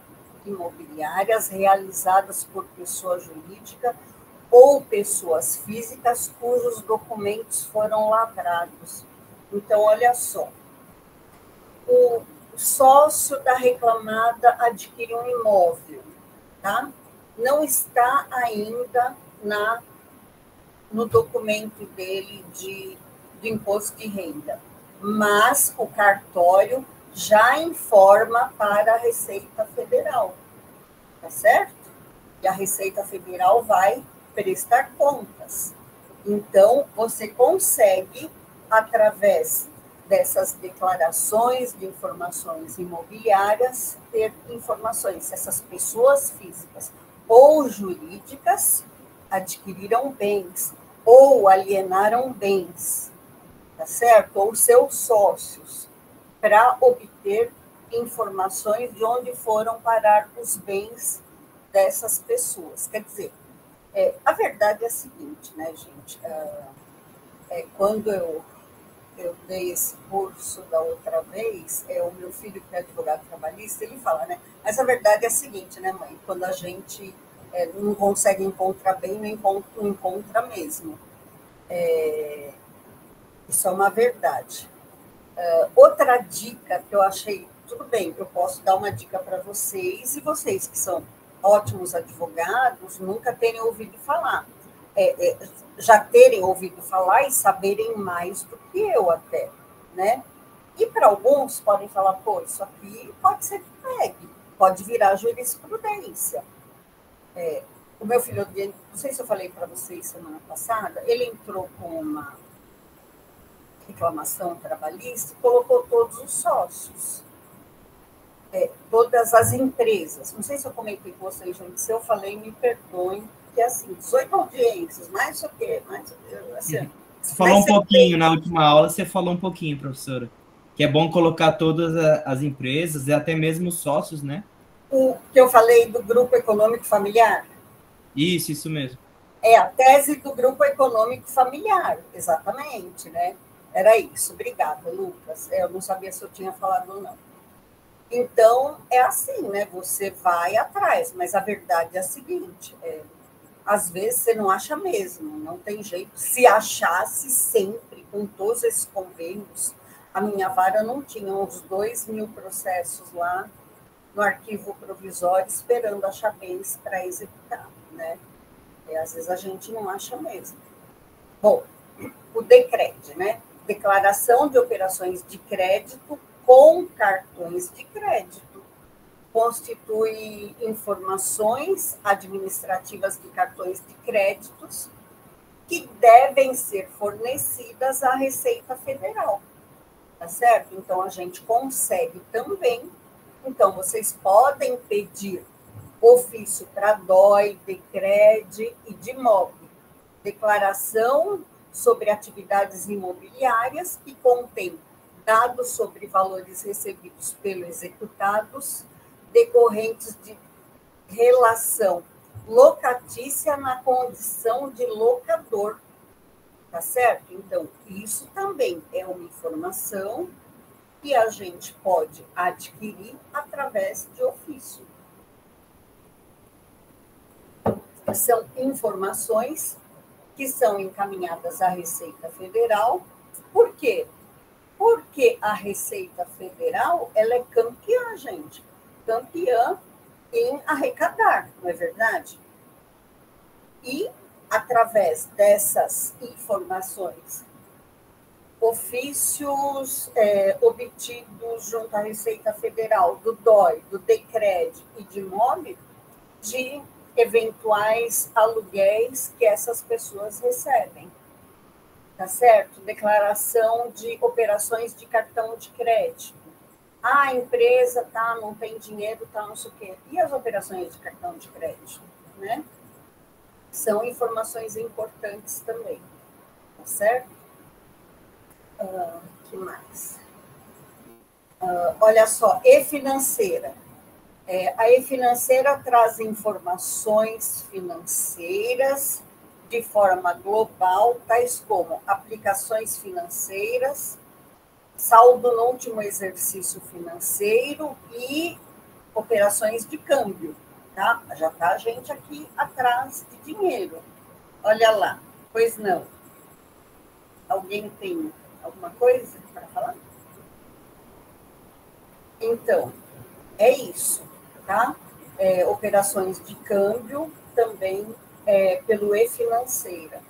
imobiliárias realizadas por pessoa jurídica ou pessoas físicas cujos documentos foram lavrados. Então, olha só, o sócio da reclamada adquire um imóvel, tá? Não está ainda no documento dele de imposto de renda, mas o cartório já informa para a Receita Federal, tá certo? E a Receita Federal vai prestar contas. Então, você consegue, através dessas declarações de informações imobiliárias, ter informações se essas pessoas físicas ou jurídicas adquiriram bens ou alienaram bens, tá certo? Ou seus sócios, para obter informações de onde foram parar os bens dessas pessoas. Quer dizer, a verdade é a seguinte, né, gente? Quando eu dei esse curso da outra vez, o meu filho, que é advogado trabalhista, ele fala, né? Mas a verdade é a seguinte, né, mãe? Quando a gente não consegue encontrar bem, não encontra mesmo. Isso é uma verdade. Outra dica que eu achei, tudo bem, eu posso dar uma dica para vocês, e vocês que são ótimos advogados, nunca terem ouvido falar. Já terem ouvido falar e saberem mais do que eu até, né? E para alguns podem falar, pô, isso aqui pode ser que pegue, pode virar jurisprudência. O meu filho, não sei se eu falei para vocês semana passada, ele entrou com uma reclamação trabalhista e colocou todos os sócios, todas as empresas. Não sei se eu comentei com vocês, gente, se eu falei, me perdoem, que é assim, 18 audiências, mais o quê? Mais, assim, você falou um pouquinho na última aula, você falou um pouquinho, professora. que é bom colocar todas as empresas e até mesmo os sócios, né? O que eu falei do grupo econômico familiar? Isso mesmo. É a tese do grupo econômico familiar, exatamente, né? Era isso. Obrigada, Lucas. Eu não sabia se eu tinha falado ou não. Então, é assim, né? Você vai atrás, mas a verdade é a seguinte: às vezes você não acha mesmo, não tem jeito. Se achasse sempre, com todos esses convênios, a minha vara não tinha uns 2.000 processos lá no arquivo provisório esperando achar bens para executar, né? Às vezes a gente não acha mesmo. Bom, o DECRED, né? Declaração de operações de crédito com cartões de crédito. Constitui informações administrativas de cartões de créditos que devem ser fornecidas à Receita Federal, tá certo? Então, a gente consegue também. Então, vocês podem pedir ofício para DOI, DECRED e DIMOB, declaração sobre atividades imobiliárias que contém dados sobre valores recebidos pelos executados decorrentes de relação locatícia na condição de locador, tá certo? Então, isso também é uma informação que a gente pode adquirir através de ofício. São informações que são encaminhadas à Receita Federal. Por quê? Porque a Receita Federal, ela é campeã, gente. Campeã em arrecadar, não é verdade? E, através dessas informações, ofícios obtidos junto à Receita Federal, do DOI, do DECRED e de MOB, de eventuais aluguéis que essas pessoas recebem, tá certo? Declaração de operações de cartão de crédito. A empresa não tem dinheiro, não sei o quê. E as operações de cartão de crédito, né? São informações importantes também, tá certo? Que mais? Olha só, e-financeira. A e-financeira traz informações financeiras de forma global, tais como aplicações financeiras, saldo no último exercício financeiro e operações de câmbio, tá? Já está a gente aqui atrás de dinheiro. Olha lá, pois não. Alguém tem alguma coisa para falar? Então, é isso, tá? Operações de câmbio também pelo e-financeira.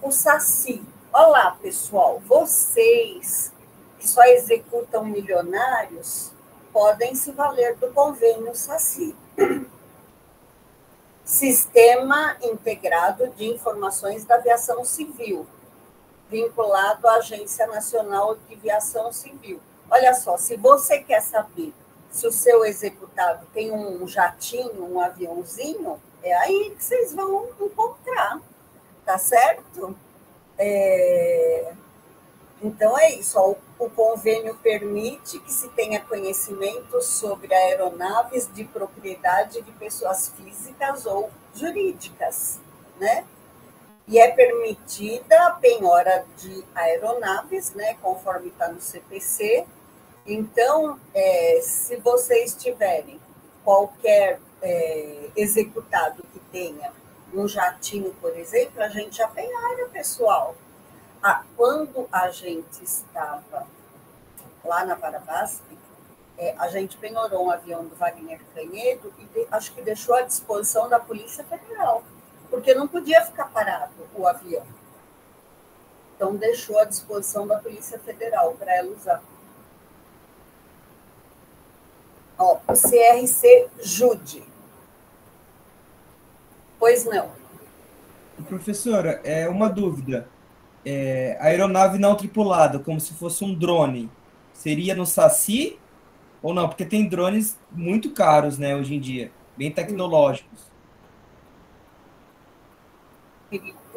O SACI. Olá, pessoal, vocês que só executam milionários podem se valer do convênio SACI. Sistema Integrado de Informações da Aviação Civil, vinculado à Agência Nacional de Aviação Civil. Olha só, se você quer saber se o seu executado tem um jatinho, um aviãozinho, é aí que vocês vão encontrar, tá certo? Então, é isso. Ó, o convênio permite que se tenha conhecimento sobre aeronaves de propriedade de pessoas físicas ou jurídicas, né? E é permitida a penhora de aeronaves, né, conforme está no CPC. Então, se vocês tiverem qualquer executado que tenha um jatinho, por exemplo, a gente já penhora, pessoal. Quando a gente estava lá na Parabasp, a gente penhorou um avião do Wagner Canhedo e acho que deixou à disposição da Polícia Federal, porque não podia ficar parado o avião. Então, deixou à disposição da Polícia Federal para ela usar. Ó, o CRC Jude. Pois não. Professora, uma dúvida. A aeronave não tripulada, como se fosse um drone, seria no SACI ou não? Porque tem drones muito caros, né, hoje em dia, bem tecnológicos.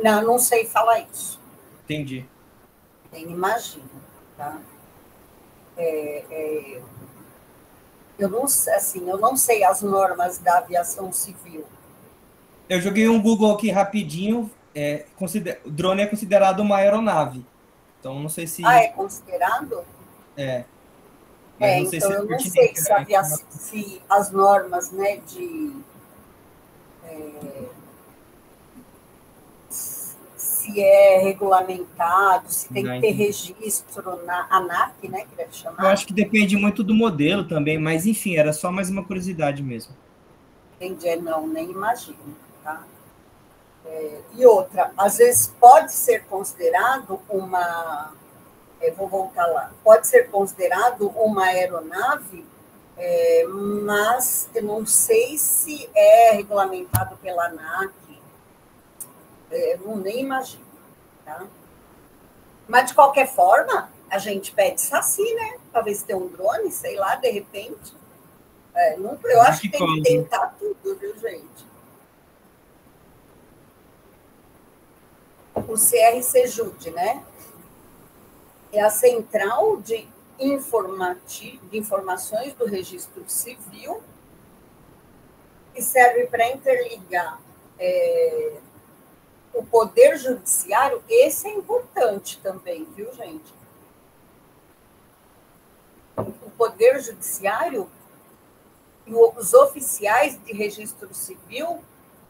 Não sei falar isso. Entendi. Nem imagino, tá? Eu não sei as normas da aviação civil. Eu joguei um Google aqui rapidinho. O drone é considerado uma aeronave. Então, não sei se... Ah, é considerado? Mas não sei então se é eu não sei pertinente, né? se as normas, né, se é regulamentado, se tem que ter registro na ANAC, né, que deve chamar. Eu acho que depende muito do modelo também, mas enfim, era só mais uma curiosidade mesmo. Entendi, não, nem imagino, tá? E outra, às vezes pode ser considerado vou voltar lá, pode ser considerado uma aeronave, mas eu não sei se é regulamentado pela ANAC, eu nem imagino, tá? Mas, de qualquer forma, a gente pede SACI, né? Para ver se tem um drone, sei lá, de repente. Eu acho que tem que tentar tudo, viu, gente? O CRCJUD, né? É a Central de Informações do Registro Civil, que serve para interligar o Poder Judiciário. Esse é importante também, viu, gente? O Poder Judiciário e os oficiais de registro civil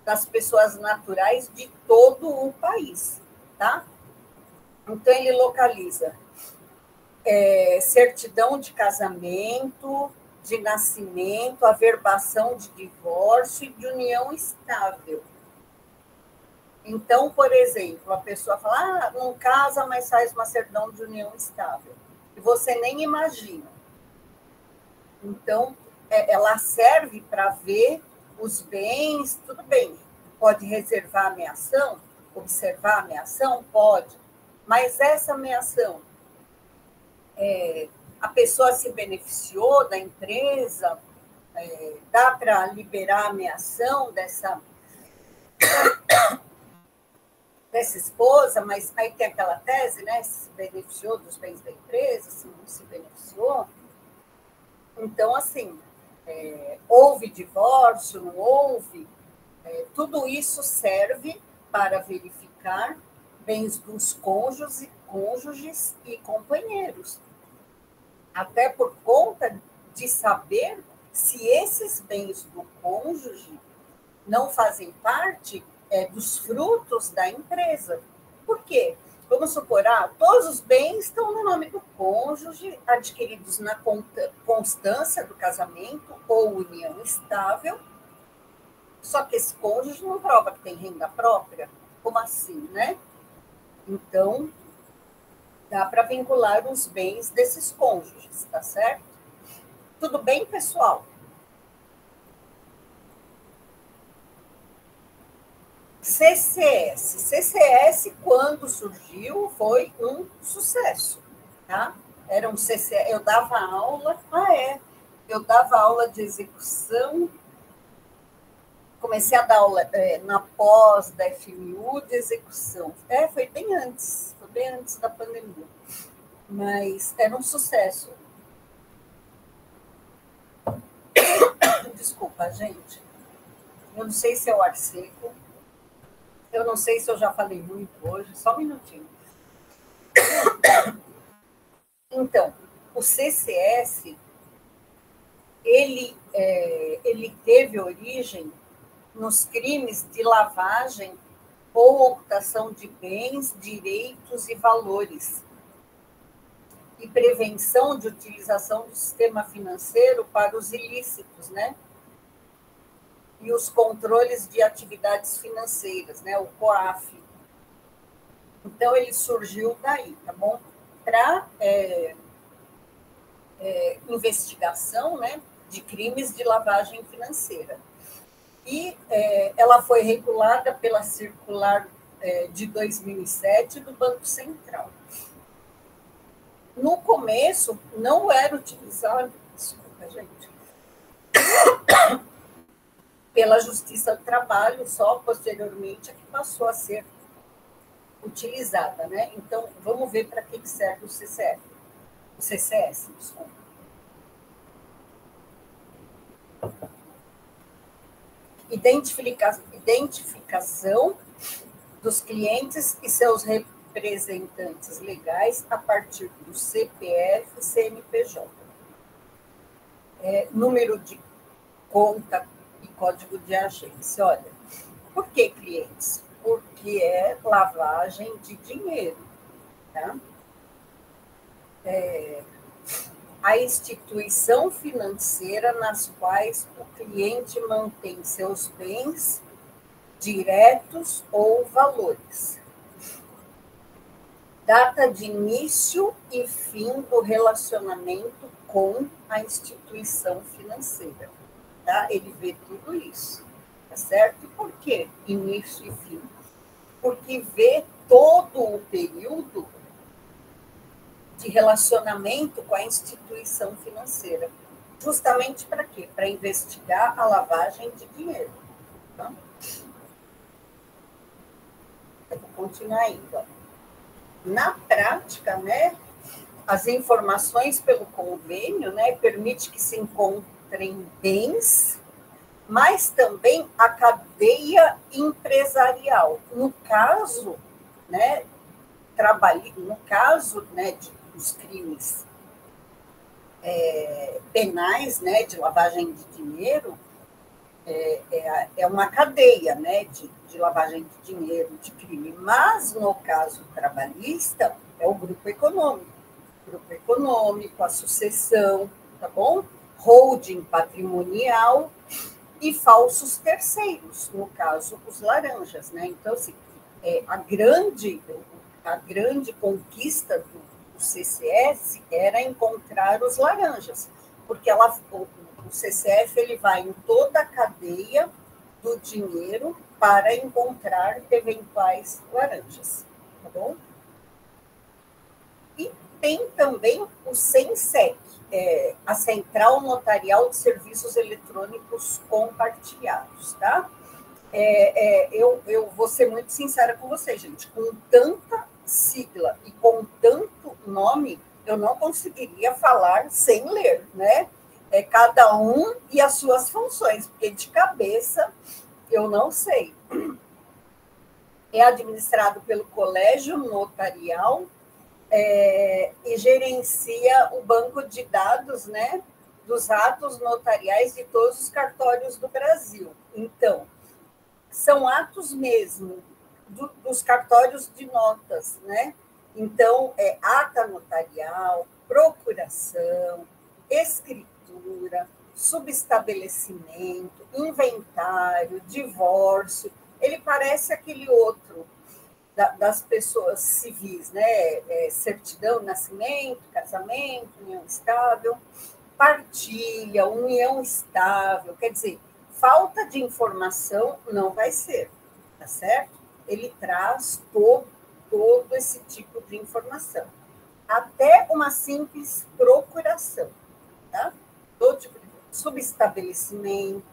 das pessoas naturais de todo o país, tá? Então, ele localiza certidão de casamento, de nascimento, averbação de divórcio e de união estável. Então, por exemplo, a pessoa fala, não casa, mas faz uma certidão de união estável. E você nem imagina. Então, ela serve para ver os bens, tudo bem. Pode reservar a ameação, observar a ameação? Pode. Mas essa ameação, a pessoa se beneficiou da empresa, dá para liberar a ameação dessa esposa, mas aí tem aquela tese, né? Se beneficiou dos bens da empresa, se não se beneficiou. Então, assim, houve divórcio, não houve, tudo isso serve para verificar bens dos cônjuges e companheiros. Até por conta de saber se esses bens do cônjuge não fazem parte dos frutos da empresa. Por quê? Vamos supor, todos os bens estão no nome do cônjuge, adquiridos na constância do casamento ou união estável, só que esse cônjuge não prova que tem renda própria. Como assim, né? Então, dá para vincular os bens desses cônjuges, tá certo? Tudo bem, pessoal? CCS, quando surgiu, foi um sucesso, tá? Era um CCS, eu dava aula de execução, comecei a dar aula na pós da FMU de execução. Foi bem antes da pandemia, mas era um sucesso. Desculpa, gente. Eu não sei se é o ar seco. Eu não sei se eu já falei muito hoje, só um minutinho. Então, o CCS, ele teve origem nos crimes de lavagem ou ocultação de bens, direitos e valores, e prevenção de utilização do sistema financeiro para os ilícitos, né? E os controles de atividades financeiras, né? O COAF. Então, ele surgiu daí, tá bom? Para investigação, né, de crimes de lavagem financeira. E ela foi regulada pela circular de 2007 do Banco Central. No começo, não era utilizado, desculpa, gente, pela Justiça do Trabalho, só posteriormente é que passou a ser utilizada, né? Então, vamos ver para que serve o CCF. CCS, desculpa. Identificação dos clientes e seus representantes legais a partir do CPF e CNPJ. Número de conta e código de agência. Olha, por que clientes? Porque é lavagem de dinheiro, tá? A instituição financeira nas quais o cliente mantém seus bens diretos ou valores. Data de início e fim do relacionamento com a instituição financeira. Tá? Ele vê tudo isso, tá certo? E por quê início e fim? Porque vê todo o período de relacionamento com a instituição financeira. Justamente para quê? Para investigar a lavagem de dinheiro. Tá? Eu vou continuar ainda. Na prática, né, as informações pelo convênio, né, permite que se encontrem bens, mas também a cadeia empresarial. No caso, né, no caso, né, dos crimes penais, né, de lavagem de dinheiro, é uma cadeia, né, de lavagem de dinheiro, de crime. Mas, no caso trabalhista, é o grupo econômico. Grupo econômico, a sucessão, tá bom? Holding patrimonial e falsos terceiros, no caso, os laranjas, né? Então, assim, a grande conquista do CCS era encontrar os laranjas, porque o CCF ele vai em toda a cadeia do dinheiro para encontrar eventuais laranjas, tá bom? E tem também o CENSEC, a Central Notarial de Serviços Eletrônicos Compartilhados, tá? Eu vou ser muito sincera com vocês, gente, com tanta sigla e com tanto nome, eu não conseguiria falar sem ler, né? Cada um e as suas funções, porque de cabeça eu não sei. É administrado pelo Colégio Notarial e gerencia o banco de dados, né, dos atos notariais de todos os cartórios do Brasil. Então, são atos mesmo dos cartórios de notas, né? Então, ata notarial, procuração, escritura, subestabelecimento, inventário, divórcio. Ele parece aquele outro das pessoas civis, né? Certidão, nascimento, casamento, união estável, partilha, união estável. Quer dizer, falta de informação não vai ser, tá certo? Ele traz todo esse tipo de informação. Até uma simples procuração, tá? Todo tipo de subestabelecimento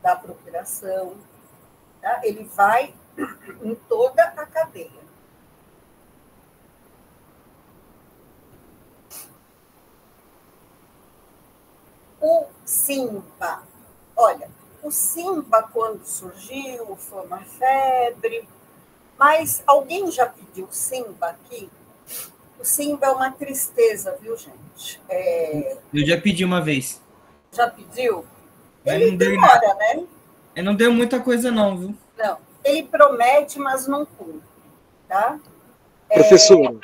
da procuração, tá? Ele vai em toda a cadeia. O SIMPA. Olha, o SIMPA, quando surgiu, foi uma febre, mas alguém já pediu SIMPA aqui? O SIMPA é uma tristeza, viu, gente? Eu já pedi uma vez. Já pediu? Mas ele demora, né? Não deu muita coisa não, viu? Não, ele promete, mas não cumpre, tá? Professor,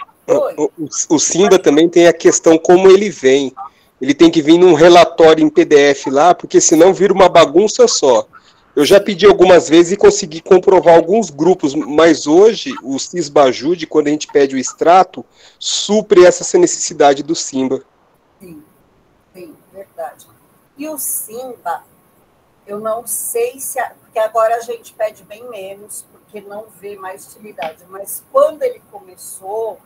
o SIMBA também tem a questão como ele vem. Ele tem que vir num relatório em PDF lá, porque senão vira uma bagunça só. Eu já pedi algumas vezes e consegui comprovar alguns grupos, mas hoje o Cisbajude, quando a gente pede o extrato, supre essa necessidade do SIMBA. Sim, verdade. E o SIMBA, eu não sei se... Porque agora a gente pede bem menos, porque não vê mais utilidade. Mas quando ele começou,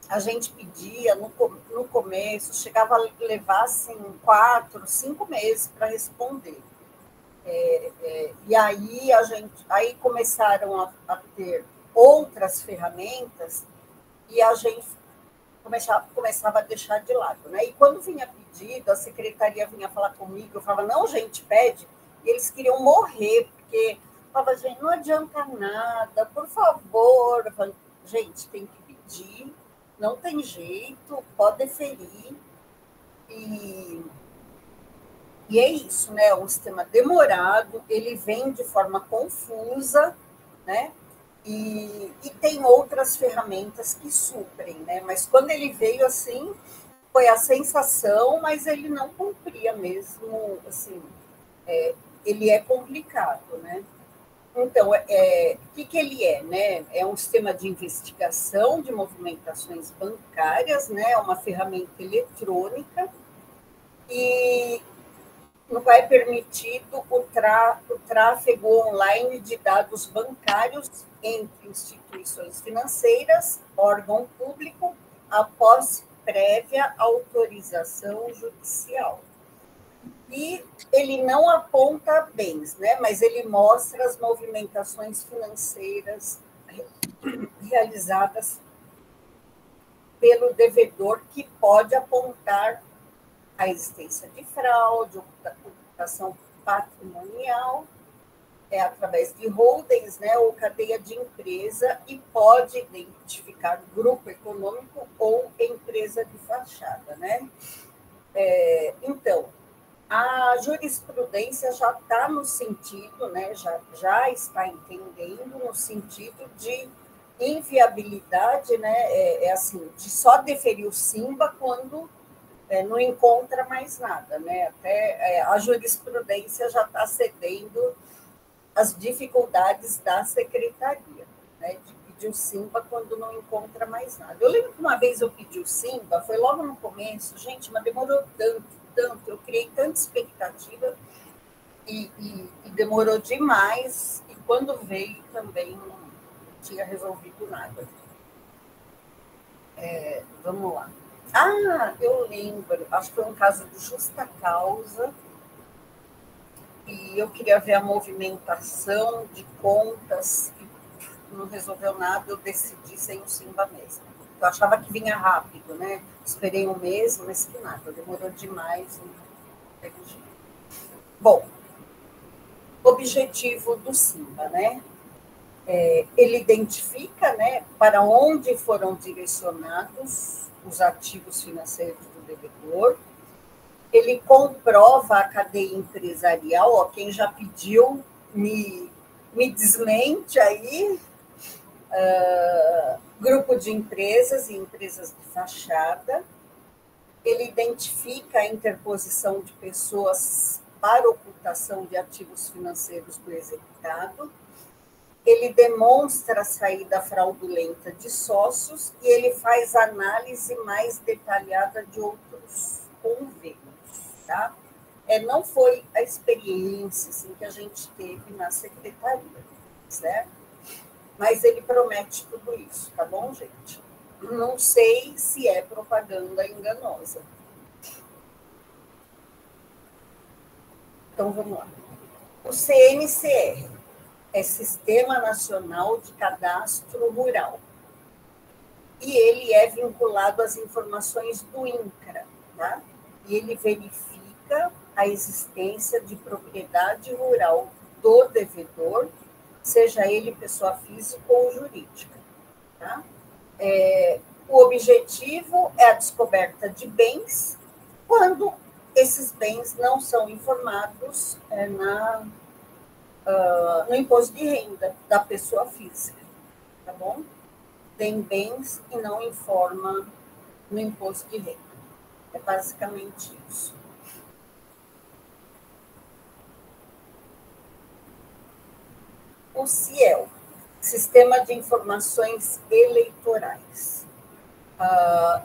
a gente pedia, no começo, chegava a levar, assim, 4, 5 meses para responder. E aí começaram a ter outras ferramentas e a gente começava a deixar de lado, né? E quando vinha pedido, a secretaria vinha falar comigo, eu falava, não, gente, pede. E eles queriam morrer, porque falava, gente, não adianta nada, por favor. Eu falava, gente, tem que pedir, não tem jeito, pode deferir. E é isso, né? É um sistema demorado, ele vem de forma confusa, né? E tem outras ferramentas que suprem, né? Mas quando ele veio assim, foi a sensação, mas ele não cumpria mesmo, assim, ele é complicado, né? Então, o que ele é, né? É um sistema de investigação de movimentações bancárias, né? É uma ferramenta eletrônica e não vai permitido o tráfego online de dados bancários entre instituições financeiras, órgão público, após prévia autorização judicial. E ele não aponta bens, né? Mas ele mostra as movimentações financeiras realizadas pelo devedor, que pode apontar a existência de fraude, ocultação patrimonial, através de holdings, né, ou cadeia de empresa, e pode identificar grupo econômico ou empresa de fachada, né? Então, a jurisprudência já está no sentido, né, já está entendendo no sentido de inviabilidade, né, assim, de só deferir o SIMBA quando não encontra mais nada, né? Até a jurisprudência já está cedendo as dificuldades da secretaria, né? De pedir o SIMBA quando não encontra mais nada. Eu lembro que uma vez eu pedi o SIMBA, foi logo no começo, gente, mas demorou tanto, eu criei tanta expectativa e demorou demais, e quando veio também não tinha resolvido nada. Vamos lá. Eu lembro, acho que foi um caso de justa causa, e eu queria ver a movimentação de contas, e não resolveu nada, eu decidi sem o SIMBA mesmo. Eu achava que vinha rápido, né? Esperei um mês, mas que nada, demorou demais. Bom, objetivo do SIMBA, né? Ele identifica, né, para onde foram direcionados os ativos financeiros do devedor, ele comprova a cadeia empresarial, ó, quem já pediu me desmente aí, grupo de empresas e empresas de fachada, ele identifica a interposição de pessoas para ocultação de ativos financeiros do executado, ele demonstra a saída fraudulenta de sócios e ele faz análise mais detalhada de outros convênios, tá? Não foi a experiência assim, que a gente teve na secretaria, certo? Mas ele promete tudo isso, tá bom, gente? Não sei se é propaganda enganosa. Então, vamos lá. O CNCR é Sistema Nacional de Cadastro Rural. E ele é vinculado às informações do INCRA, tá? E ele verifica a existência de propriedade rural do devedor, seja ele pessoa física ou jurídica, tá? O objetivo é a descoberta de bens quando esses bens não são informados no imposto de renda da pessoa física, tá bom? Tem bens e não informa no imposto de renda. É basicamente isso. O CIEL, Sistema de Informações Eleitorais.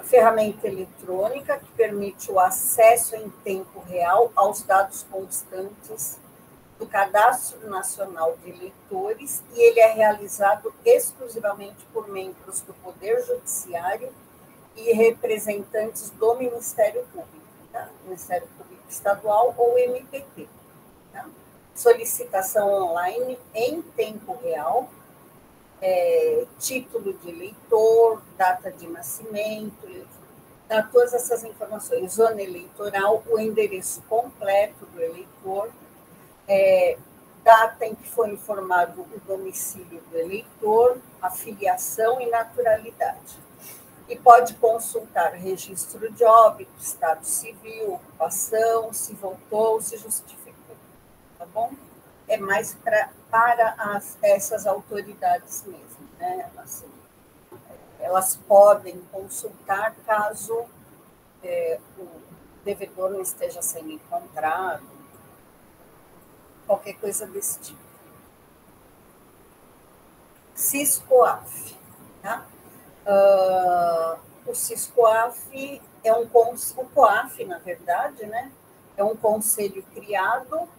Ferramenta eletrônica que permite o acesso em tempo real aos dados constantes do Cadastro Nacional de Eleitores, e ele é realizado exclusivamente por membros do Poder Judiciário e representantes do Ministério Público, tá? Ministério Público Estadual ou MPT. Tá? Solicitação online em tempo real, título de eleitor, data de nascimento, dá todas essas informações, zona eleitoral, o endereço completo do eleitor, data em que foi informado o domicílio do eleitor, a filiação e naturalidade. E pode consultar registro de óbito, estado civil, ocupação, se votou, se justificou, tá bom? É mais para essas autoridades mesmo, né? Assim, elas podem consultar caso o devedor não esteja sendo encontrado, qualquer coisa desse tipo. SISCOAF, tá? O SISCOAF é o COAF, na verdade, né? É um conselho criado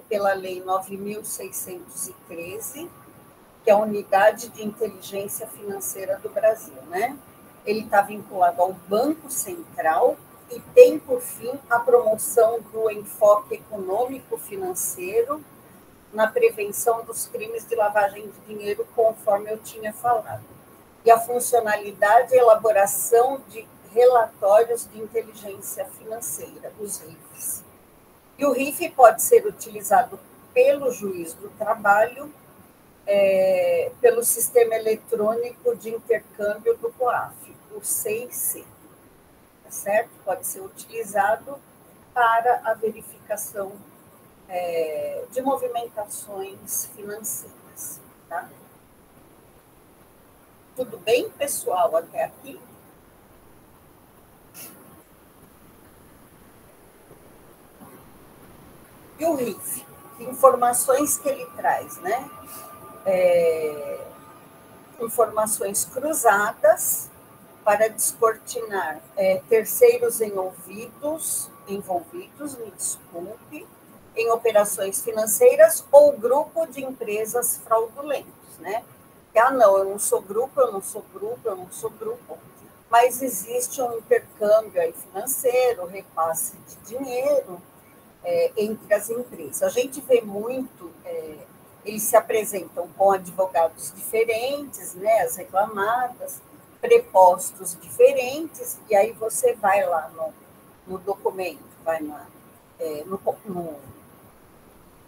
pela Lei 9.613, que é a Unidade de Inteligência Financeira do Brasil, né? Ele está vinculado ao Banco Central e tem, por fim, a promoção do enfoque econômico-financeiro na prevenção dos crimes de lavagem de dinheiro, conforme eu tinha falado. E a funcionalidade e elaboração de relatórios de inteligência financeira, os RIFs. E o RIF pode ser utilizado pelo juiz do trabalho, pelo Sistema Eletrônico de Intercâmbio do COAF, o CIC, tá certo? Pode ser utilizado para a verificação de movimentações financeiras, tá? Tudo bem, pessoal, até aqui? E o RIF? Que informações que ele traz, né? Informações cruzadas para descortinar terceiros envolvidos, me desculpe, em operações financeiras ou grupo de empresas fraudulentos, né? Não, eu não sou grupo, mas existe um intercâmbio aí financeiro, repasse de dinheiro entre as empresas. A gente vê muito, eles se apresentam com advogados diferentes, né, as reclamadas, prepostos diferentes, e aí você vai lá no documento, vai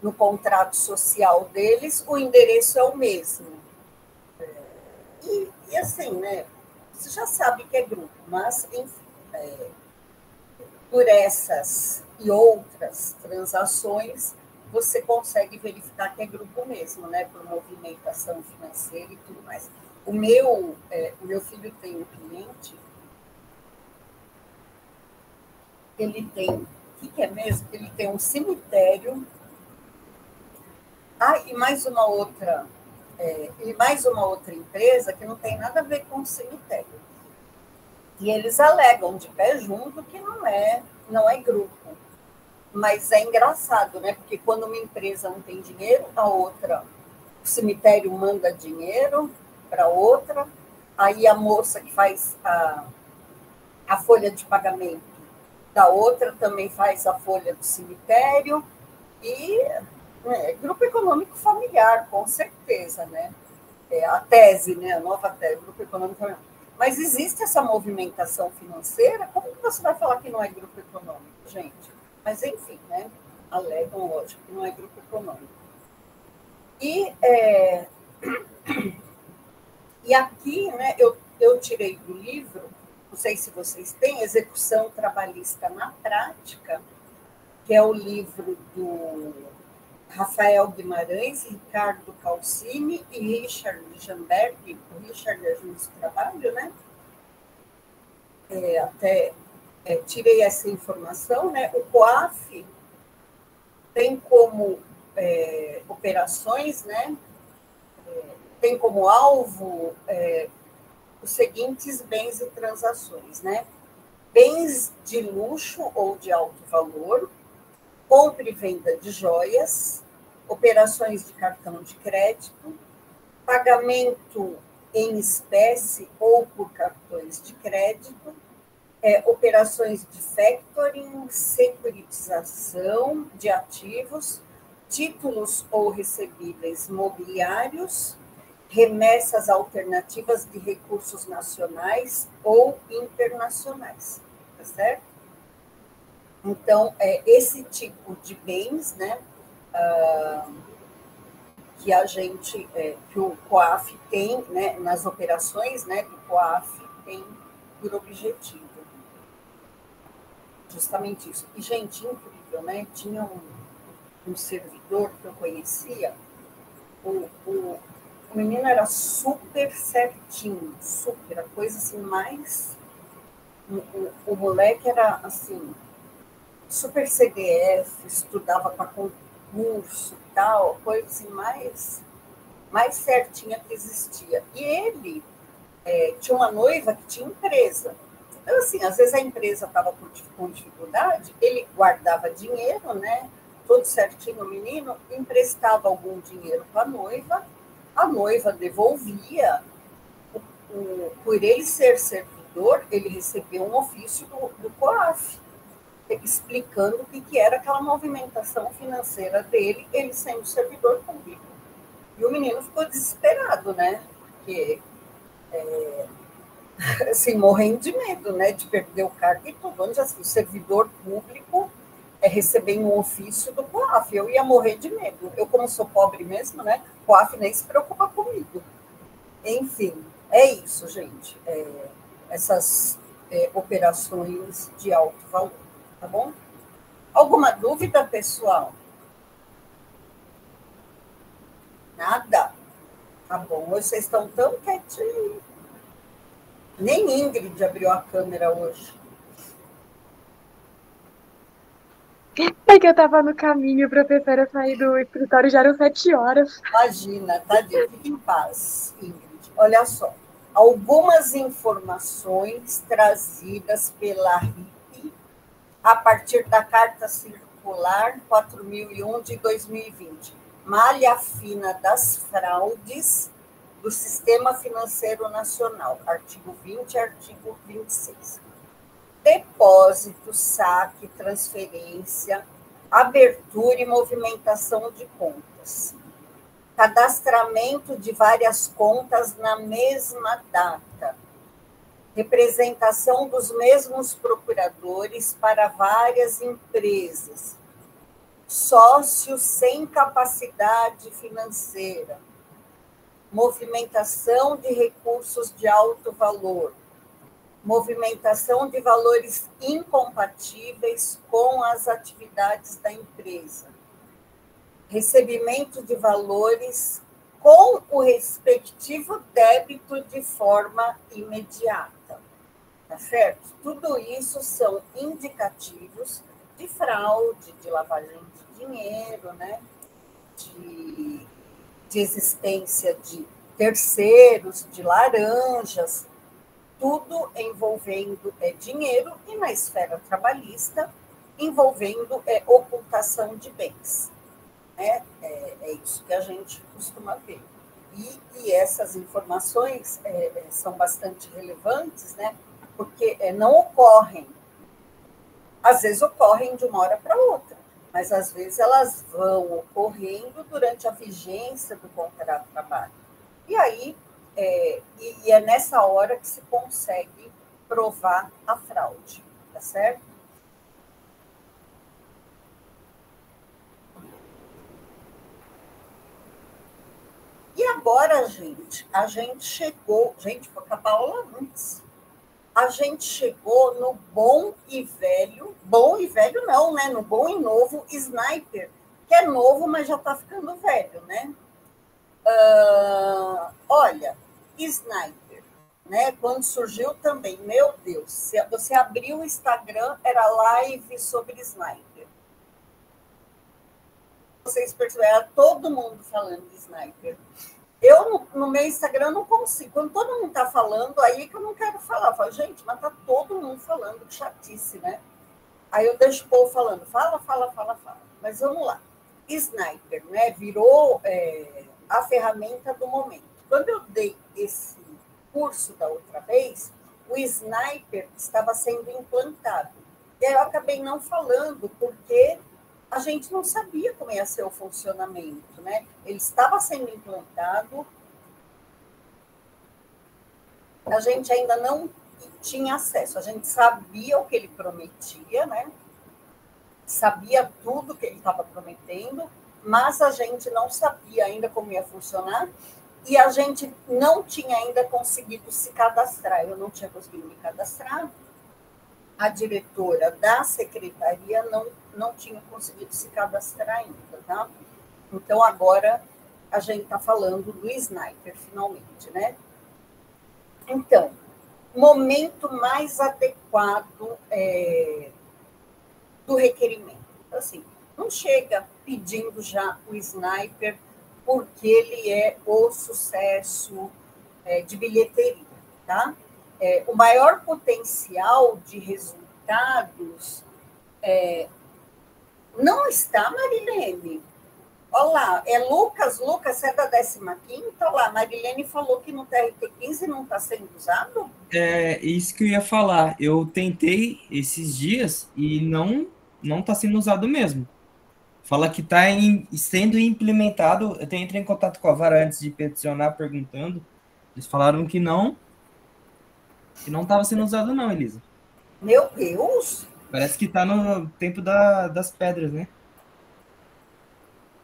no contrato social deles, o endereço é o mesmo. E assim, né, você já sabe que é grupo, mas, enfim, por essas e outras transações, você consegue verificar que é grupo mesmo, né, por movimentação financeira e tudo mais. O meu filho tem um cliente, ele tem, o que é mesmo? Ele tem um cemitério, e mais uma outra empresa que não tem nada a ver com o cemitério. E eles alegam de pé junto que não é grupo. Mas é engraçado, né? Porque quando uma empresa não tem dinheiro, o cemitério manda dinheiro para outra, aí a moça que faz a folha de pagamento da outra também faz a folha do cemitério, e grupo econômico familiar, com certeza, né? A tese, né? A nova tese, grupo econômico familiar. Mas existe essa movimentação financeira, como que você vai falar que não é grupo econômico, gente? Mas, enfim, né? Alegam, lógico, que não é grupo econômico. E aqui, né, eu tirei do livro, não sei se vocês têm, Execução Trabalhista na Prática, que é o livro do Rafael Guimarães, Ricardo Calcini e Richard Jamberg. O Richard é juiz do trabalho, né? Tirei essa informação, né? O COAF tem como operações, né? Tem como alvo os seguintes bens e transações, né? Bens de luxo ou de alto valor, compra e venda de joias, operações de cartão de crédito, pagamento em espécie ou por cartões de crédito, operações de factoring, securitização de ativos, títulos ou recebíveis mobiliários remessas alternativas de recursos nacionais ou internacionais, tá certo? Então, esse tipo de bens, né, que a gente, que o COAF tem, né, nas operações, né, do COAF, tem por objetivo justamente isso. E, gente, incrível, né? Tinha um servidor que eu conhecia, o menino era super certinho, super, a coisa assim, mais... O moleque era, assim, super CDF, estudava para concurso e tal, coisa assim, mais certinha que existia. E ele tinha uma noiva que tinha empresa. Então, assim, às vezes a empresa estava com dificuldade, ele guardava dinheiro, né? Todo certinho, o menino emprestava algum dinheiro para a noiva devolvia. Por ele ser servidor, ele recebeu um ofício do COAF, explicando o que era aquela movimentação financeira dele, ele sendo servidor público. E o menino ficou desesperado, né? Porque assim, morrendo de medo, né, de perder o cargo e tudo. Onde assim, o servidor público receber um ofício do COAF, eu ia morrer de medo. Eu, como sou pobre mesmo, né, o COAF nem se preocupa comigo. Enfim, é isso, gente. Essas operações de alto valor, tá bom? Alguma dúvida, pessoal? Nada? Tá bom, vocês estão tão quietinhos. Nem Ingrid abriu a câmera hoje. É que eu tava no caminho, a professora saiu do escritório, já eram 7 horas. Imagina, tadinho, fique em paz, Ingrid. Olha só, algumas informações trazidas pela RIP a partir da Carta Circular 4001 de 2020, Malha Fina das Fraudes do Sistema Financeiro Nacional, artigo 20 e artigo 26. Depósito, saque, transferência, abertura e movimentação de contas. Cadastramento de várias contas na mesma data. Representação dos mesmos procuradores para várias empresas. Sócios sem capacidade financeira. Movimentação de recursos de alto valor. Movimentação de valores incompatíveis com as atividades da empresa. Recebimento de valores com o respectivo débito de forma imediata. Tá certo? Tudo isso são indicativos de fraude, de lavagem de dinheiro, né? De existência de terceiros, de laranjas, tudo envolvendo dinheiro e, na esfera trabalhista, envolvendo ocultação de bens. É isso que a gente costuma ver. E essas informações são bastante relevantes, né? Porque não ocorrem. Às vezes ocorrem de uma hora para outra, mas às vezes elas vão ocorrendo durante a vigência do contrato de trabalho. E aí, e é nessa hora que se consegue provar a fraude, tá certo? E agora, a gente chegou, foi com a Paula antes, a gente chegou no bom e velho não, né? No bom e novo Sniper, que é novo, mas já está ficando velho, né? Olha, Sniper, né? Quando surgiu também, meu Deus, se você abriu o Instagram, era live sobre Sniper. Vocês perceberam, era todo mundo falando de Sniper. Eu, no meu Instagram, não consigo. Quando todo mundo está falando, aí que eu não quero falar. Eu falo, gente, mas está todo mundo falando, que chatice, né? Aí eu deixo o povo falando, fala. Mas vamos lá. Sniper, né? Virou a ferramenta do momento. Quando eu dei esse curso da outra vez, o Sniper estava sendo implantado. E aí eu acabei não falando, porque a gente não sabia como ia ser o funcionamento, né? Ele estava sendo implantado, a gente ainda não tinha acesso. A gente sabia o que ele prometia, né? Sabia tudo que ele estava prometendo, mas a gente não sabia ainda como ia funcionar e a gente não tinha ainda conseguido se cadastrar. Eu não tinha conseguido me cadastrar. A diretora da secretaria não tinha conseguido se cadastrar ainda, tá? Então, agora a gente está falando do Sniper, finalmente, né? Então, momento mais adequado do requerimento. Então, assim, não chega pedindo já o Sniper porque ele é o sucesso de bilheteria, tá? O maior potencial de resultados não está, Marilene. Olha lá, Lucas é da 15ª, olha lá, Marilene falou que no TRT15 não está sendo usado? É isso que eu ia falar. Eu tentei esses dias e não está sendo usado mesmo. Fala que está sendo implementado. Eu entrei em contato com a Vara antes de peticionar, perguntando. Eles falaram que não estava sendo usado não, Elisa. Meu Deus! Parece que está no tempo das pedras, né?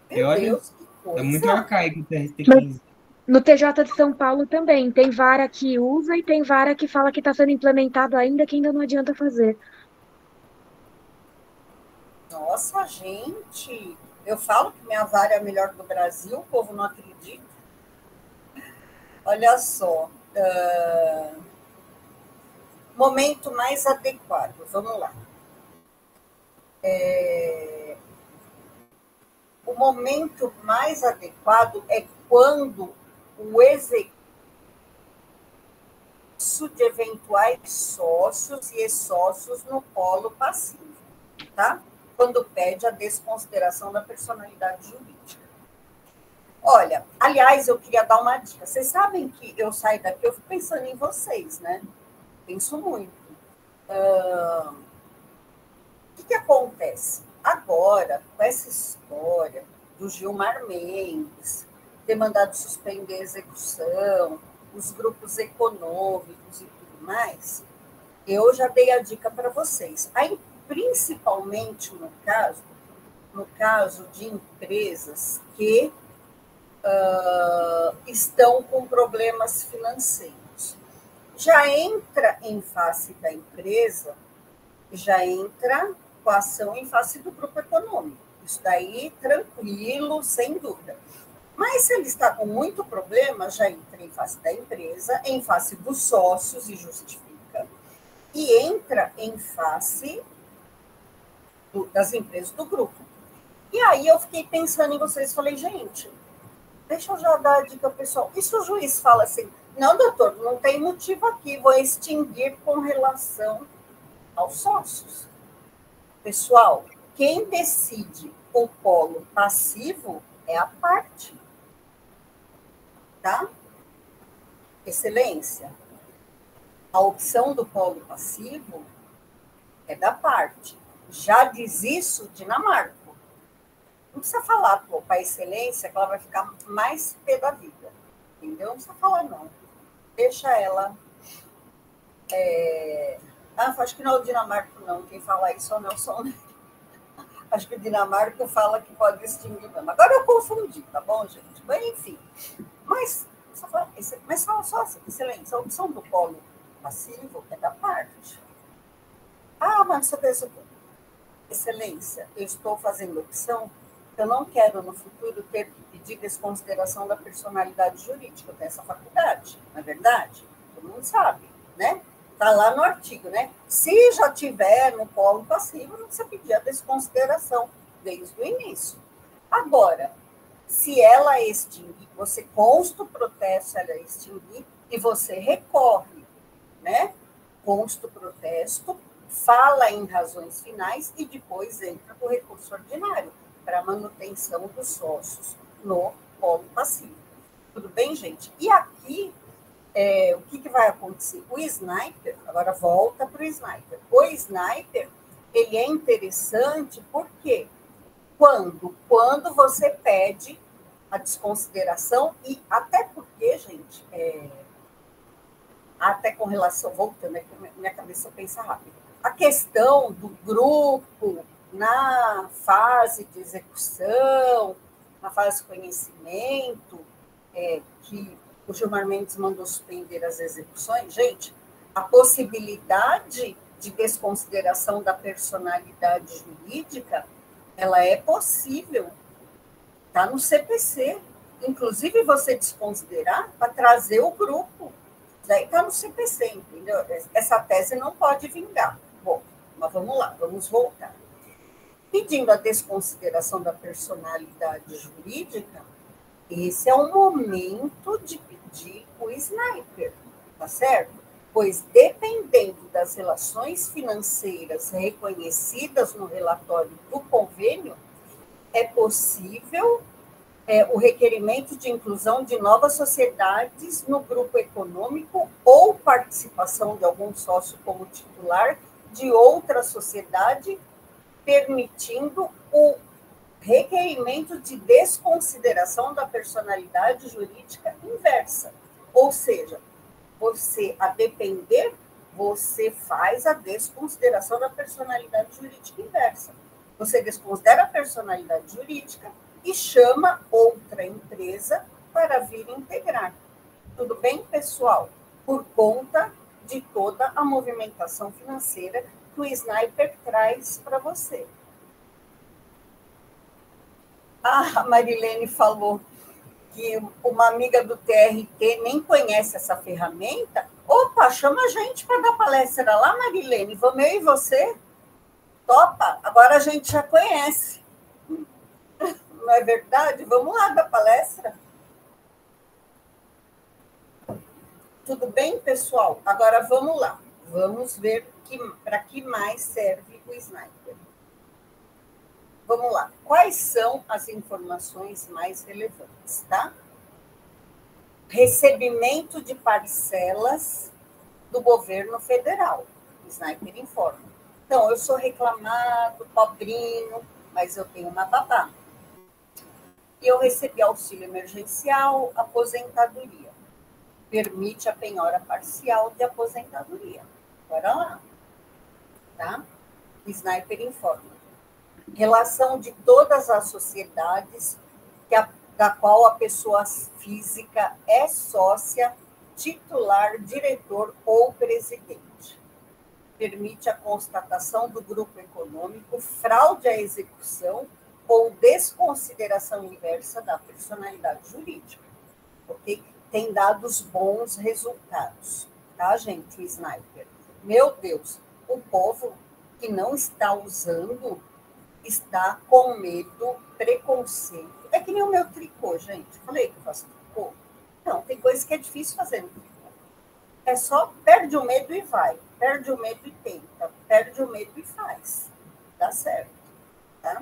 E Meu olha, Deus, que é muito coisa! arcaico o Mas TRT15. no TJ de São Paulo também, tem vara que usa e tem vara que fala que está sendo implementado ainda, que ainda não adianta fazer. Nossa, gente! Eu falo que minha vara é a melhor do Brasil, o povo não acredita. Olha só. Momento mais adequado, vamos lá. O momento mais adequado é quando o executivo de eventuais sócios e ex-sócios no polo passivo, tá? Quando pede a desconsideração da personalidade jurídica. Olha, aliás, eu queria dar uma dica. Vocês sabem que eu saio daqui, eu fico pensando em vocês, né? Penso muito. O que acontece? Agora, com essa história do Gilmar Mendes ter mandado suspender a execução, os grupos econômicos e tudo mais, eu já dei a dica para vocês. Aí, principalmente no caso de empresas que estão com problemas financeiros. Já entra em face da empresa, já entra com a ação em face do grupo econômico. Isso daí, tranquilo, sem dúvida. Mas se ele está com muito problema, já entra em face da empresa, em face dos sócios e justifica, e entra em face das empresas do grupo. E aí eu fiquei pensando em vocês, falei, gente, deixa eu já dar a dica ao pessoal. E se o juiz fala assim, não, doutor, não tem motivo aqui, vou extinguir com relação aos sócios. Pessoal, quem decide o polo passivo é a parte. Tá? Excelência. A opção do polo passivo é da parte. Já diz isso Dinamarca. Não precisa falar para a excelência que ela vai ficar mais pé da vida. Entendeu? Não precisa falar, não. Deixa ela... acho que não é o Dinamarca, não. Quem fala isso é o Nelson. Acho que o Dinamarca fala que pode extinguir mesmo. Agora eu confundi, tá bom, gente? Mas, enfim. Mas fala só assim, excelência, a opção do polo passivo é da parte. Mas você pensa, excelência, eu estou fazendo opção, eu não quero no futuro ter que pedir desconsideração da personalidade jurídica, eu tenho essa faculdade, não é verdade? Todo mundo sabe, né? Está lá no artigo, né? Se já tiver no polo passivo, não precisa pedir a desconsideração desde o início. Agora, se ela extinguir, você consta o protesto, ela extinguir, e você recorre, né? Consta o protesto, fala em razões finais e depois entra com o recurso ordinário para a manutenção dos sócios no polo passivo. Tudo bem, gente? E aqui, o que vai acontecer? O Sniper, agora volta para o Sniper. O Sniper, ele é interessante porque quando você pede a desconsideração, e até porque, gente, até com relação, voltando aqui, minha cabeça pensa rápido, a questão do grupo na fase de execução, na fase de conhecimento, que o Gilmar Mendes mandou suspender as execuções, gente, a possibilidade de desconsideração da personalidade jurídica, ela é possível, está no CPC. Inclusive, você desconsiderar para trazer o grupo. Daí está no CPC, entendeu? Essa tese não pode vingar. Bom, mas vamos lá, vamos voltar. Pedindo a desconsideração da personalidade jurídica, esse é o momento de pedir o sniper, tá certo? Pois, dependendo das relações financeiras reconhecidas no relatório do convênio, é possível o requerimento de inclusão de novas sociedades no grupo econômico ou participação de algum sócio como titular de outra sociedade, permitindo o requerimento de desconsideração da personalidade jurídica inversa. Ou seja, você, a depender, você faz a desconsideração da personalidade jurídica inversa. Você desconsidera a personalidade jurídica e chama outra empresa para vir integrar. Tudo bem, pessoal? Por conta de toda a movimentação financeira que o Sniper traz para você. A Marilene falou que uma amiga do TRT nem conhece essa ferramenta. Opa, chama a gente para dar palestra lá, Marilene. Vamos eu e você? Topa? Agora a gente já conhece. Não é verdade? Vamos lá dar palestra? Tudo bem, pessoal? Agora vamos lá. Vamos ver para que mais serve o Sniper. Vamos lá. Quais são as informações mais relevantes, tá? Recebimento de parcelas do governo federal. O Sniper informa. Então, eu sou reclamado, pobrinho, mas eu tenho uma babá. E eu recebi auxílio emergencial, aposentadoria. Permite a penhora parcial de aposentadoria. Bora lá. Tá? O Sniper informa. Relação de todas as sociedades da qual a pessoa física é sócia, titular, diretor ou presidente. Permite a constatação do grupo econômico, fraude à execução ou desconsideração inversa da personalidade jurídica. Ok? Tem dado bons resultados. Tá, gente? O Sniper. Meu Deus, o povo que não está usando está com medo, preconceito. É que nem o meu tricô, gente. Falei que eu faço tricô. Não, tem coisa que é difícil fazer no tricô. É só perde o medo e vai. Perde o medo e tenta. Perde o medo e faz. Dá certo. Tá?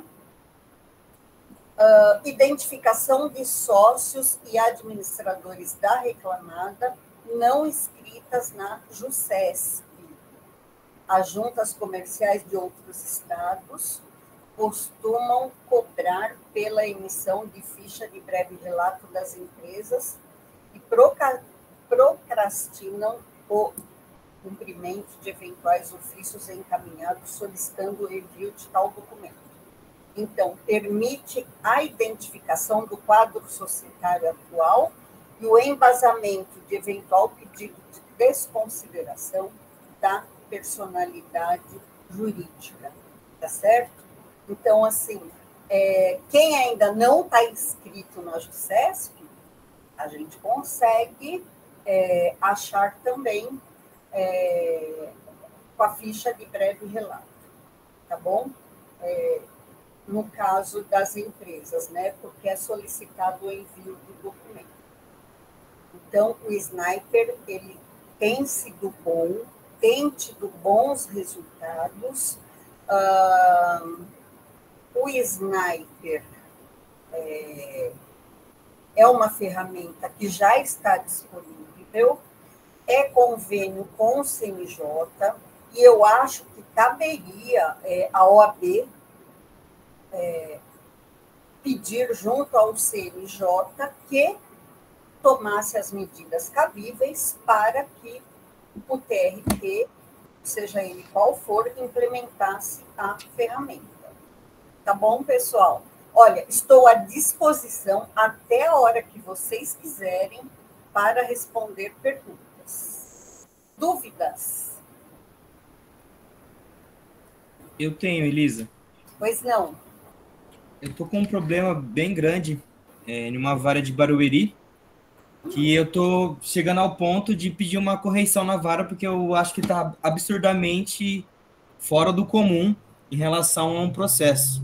Identificação de sócios e administradores da reclamada não inscritas na JUSESP. As juntas comerciais de outros estados costumam cobrar pela emissão de ficha de breve relato das empresas e procrastinam o cumprimento de eventuais ofícios encaminhados solicitando o envio de tal documento. Então, permite a identificação do quadro societário atual e o embasamento de eventual pedido de desconsideração da personalidade jurídica, tá certo? Então, assim, quem ainda não está inscrito na JUSESP, a gente consegue achar também com a ficha de breve relato, tá bom? No caso das empresas, né? Porque é solicitado o envio do documento. Então, o Sniper, ele tem sido bom, tem tido bons resultados. O Sniper é uma ferramenta que já está disponível, é convênio com o CNJ, e eu acho que caberia a OAB pedir junto ao CNJ que tomasse as medidas cabíveis para que o TRT, seja ele qual for, implementasse a ferramenta. Tá bom, pessoal? Olha, estou à disposição até a hora que vocês quiserem para responder perguntas. Dúvidas? Eu tenho, Elisa. Pois não. Eu tô com um problema bem grande em uma vara de Barueri, que eu tô chegando ao ponto de pedir uma correção na vara, porque eu acho que tá absurdamente fora do comum em relação a um processo.